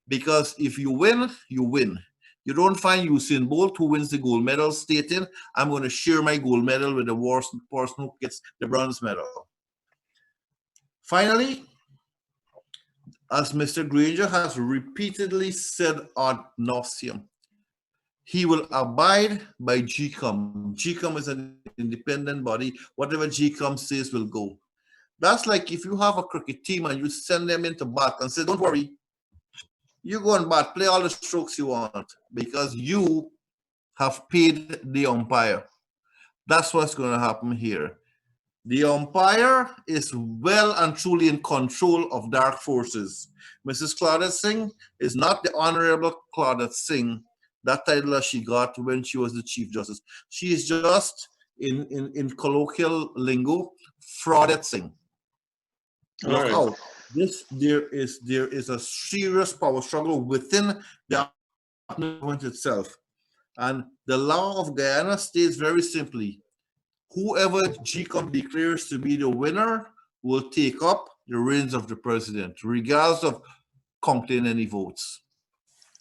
Because if you win, you win. You don't find Usain Bolt, who wins the gold medal, stating, I'm going to share my gold medal with the worst person who gets the bronze medal. Finally, as Mr. Granger has repeatedly said ad nauseum, he will abide by GECOM. GECOM is an independent body. Whatever GECOM says will go. That's like if you have a cricket team and you send them into bat and say, don't worry, you go and bat, play all the strokes you want because you have paid the umpire. That's what's going to happen here. The umpire is well and truly in control of dark forces. Mrs. Claudette Singh is not the Honorable Claudette Singh, that title that she got when she was the Chief Justice. She is just, in colloquial lingo, Fraudette Singh. Look out. There is a serious power struggle within the government itself. And the law of Guyana states very simply, whoever GECOM declares to be the winner will take up the reins of the president, regardless of counting any votes.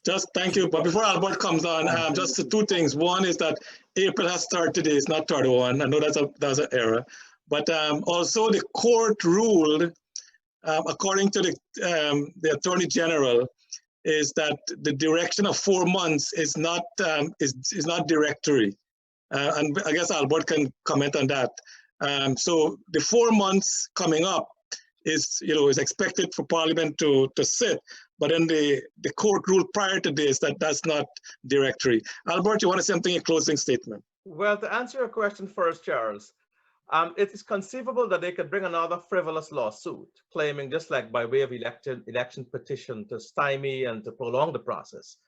Just thank you. But before Albert comes on, just 2 things. One is that April has started today. It's not 31. I know that's an error. But also the court ruled, according to the Attorney General, is that the direction of 4 months is not directory. And I guess Albert can comment on that. So the 4 months coming up is expected for Parliament to sit, but then the court ruled prior to this that that's not directory. Albert, you want to say something in closing statement? Well, to answer your question first, Charles, it is conceivable that they could bring another frivolous lawsuit claiming, just like by way of election petition, to stymie and to prolong the process,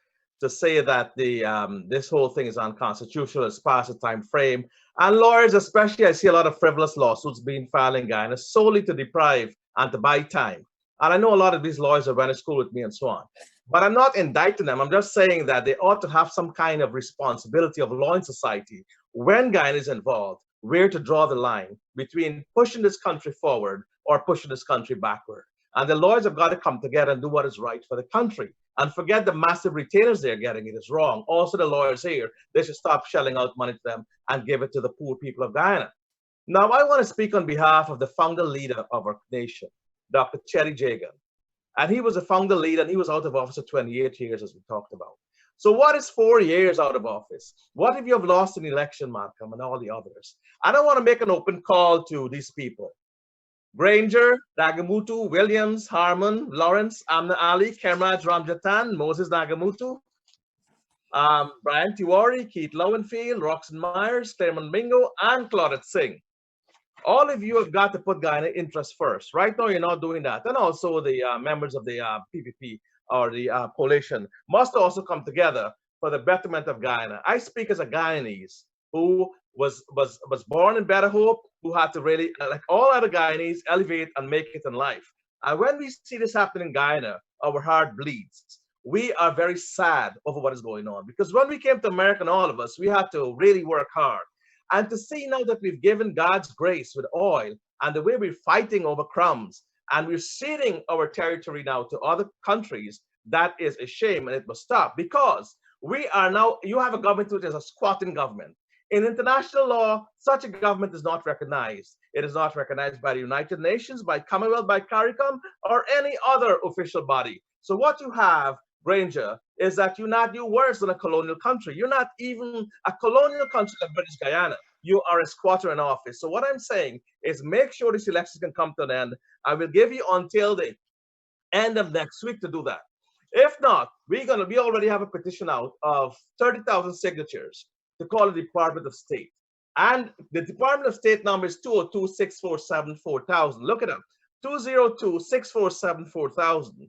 to say that this whole thing is unconstitutional, it's past the time frame. And lawyers, especially, I see a lot of frivolous lawsuits being filed in Guyana solely to deprive and to buy time. And I know a lot of these lawyers have went to school with me and so on. But I'm not indicting them. I'm just saying that they ought to have some kind of responsibility of law in society when Guyana is involved, where to draw the line between pushing this country forward or pushing this country backward. And the lawyers have got to come together and do what is right for the country. And forget the massive retainers they're getting. It is wrong. Also, the lawyers here, they should stop shelling out money to them and give it to the poor people of Guyana. Now, I want to speak on behalf of the founder leader of our nation, Dr. Cherry Jagan. And he was a founder leader, and he was out of office for 28 years, as we talked about. So what is 4 years out of office? What if you have lost an election, Malcolm, and all the others? I don't want to make an open call to these people. Granger, Nagamutu, Williams, Harmon, Lawrence, Amna Ali, Kemraj Ramjatan, Moses Nagamutu, Brian Tiwari, Keith Lowenfield, Roxanne Myers, Clement Mingo, and Claudette Singh. All of you have got to put Guyana interests first. Right now, you're not doing that. And also the members of the PPP or the coalition must also come together for the betterment of Guyana. I speak as a Guyanese who was born in Better Hope, who had to really, like all other Guyanese, elevate and make it in life. And when we see this happen in Guyana, our heart bleeds. We are very sad over what is going on, because when we came to America, and all of us, we had to really work hard. And to see now that we've given God's grace with oil and the way we're fighting over crumbs and we're ceding our territory now to other countries, that is a shame, and it must stop, because we are now, you have a government which is a squatting government. In international law, such a government is not recognized. It is not recognized by the United Nations, by Commonwealth, by CARICOM, or any other official body. So what you have, Granger, is that you're worse than a colonial country. You're not even a colonial country like British Guyana. You are a squatter in office. So what I'm saying is make sure these elections can come to an end. I will give you until the end of next week to do that. If not, we already have a petition out of 30,000 signatures to call the Department of State. And the Department of State number is 202-647-4000. Look it up, 202-647-4000.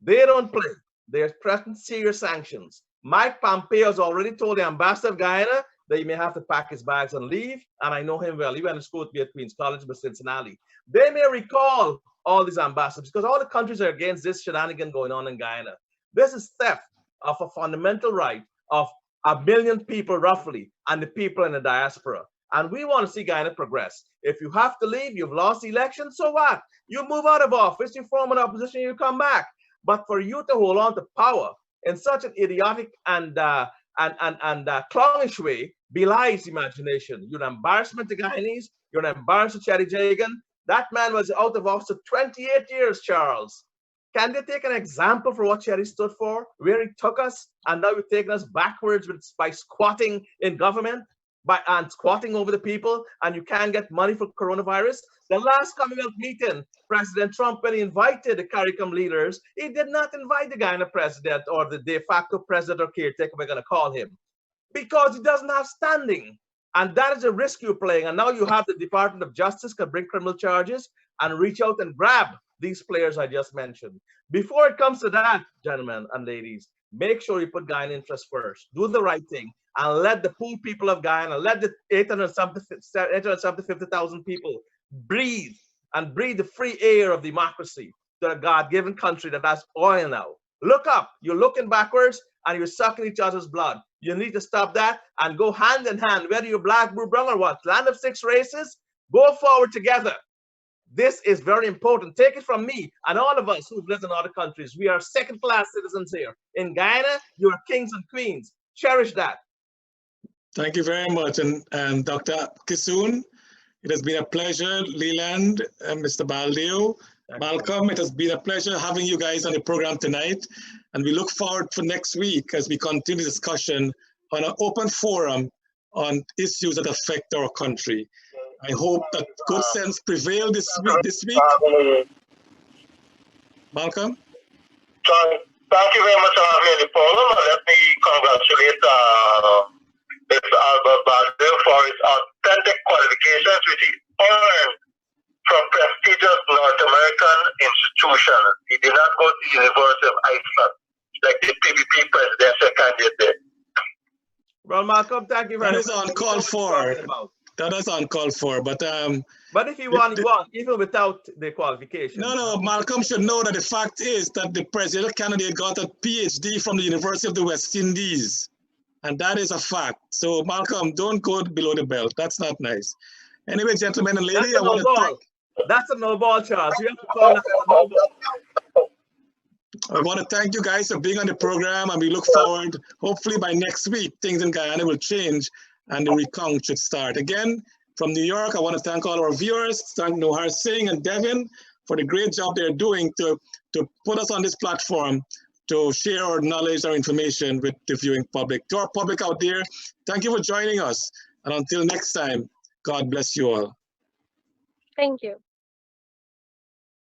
They don't play. There's present serious sanctions. Mike Pompeo has already told the ambassador of Guyana that he may have to pack his bags and leave. And I know him well. He went to school to be at Queens College, but Cincinnati. They may recall all these ambassadors because all the countries are against this shenanigan going on in Guyana. This is theft of a fundamental right of 1 million people roughly, and the people in the diaspora. And we want to see Guyana progress. If you have to leave, you've lost the election, so what? You move out of office, you form an opposition, you come back. But for you to hold on to power in such an idiotic and clownish way belies imagination. You're an embarrassment to Guyanese. You're an embarrassment to Cherry Jagan. That man was out of office for 28 years, Charles. Can they take an example for what Cherry stood for, where he took us, and now you're taking us backwards by squatting in government, and squatting over the people, and you can't get money for coronavirus? The last Commonwealth meeting, President Trump, when he invited the CARICOM leaders, he did not invite the Guyana president or the de facto president or caretaker, we're going to call him, because he doesn't have standing. And that is a risk you're playing. And now you have the Department of Justice can bring criminal charges and reach out and grab these players I just mentioned. Before it comes to that, gentlemen and ladies, make sure you put Guyana interests first. Do the right thing and let the poor people of Guyana, let the 850,000 people breathe and breathe the free air of democracy to a God-given country that has oil now. Look up. You're looking backwards and you're sucking each other's blood. You need to stop that and go hand in hand, whether you're black, blue, brown, or what. Land of 6 races, go forward together. This is very important. Take it from me and all of us who've lived in other countries. We are second-class citizens here. In Guyana, you are kings and queens. Cherish that. Thank you very much. And Dr. Kissoon, it has been a pleasure. Leyland, Mr. Baldeo, Malcolm, it has been a pleasure having you guys on the program tonight. And we look forward for next week as we continue discussion on an open forum on issues that affect our country. I hope that good sense prevail this week. Malcolm? Thank you very much for having me on the program. Let me congratulate Mr. Albert Baldeo for his authentic qualifications, which he earned from prestigious North American institutions. He did not go to the University of Iceland like the PPP presidential candidate did. Well, Malcolm, thank you very much. That is uncalled for. That is uncalled for, but if he won, he won, even without the qualification. No, Malcolm should know that the fact is that the presidential candidate got a PhD from the University of the West Indies, and that is a fact. So, Malcolm, don't go below the belt. That's not nice. Anyway, gentlemen and ladies, that's a no ball, Charles. You have to call that a no ball. I want to thank you guys for being on the program, and we look forward. Hopefully, by next week, things in Guyana will change and the recount should start. Again, from New York, I want to thank all our viewers, thank Nohar Singh and Devin for the great job they're doing to put us on this platform to share our knowledge, our information with the viewing public. To our public out there, thank you for joining us. And until next time, God bless you all. Thank you.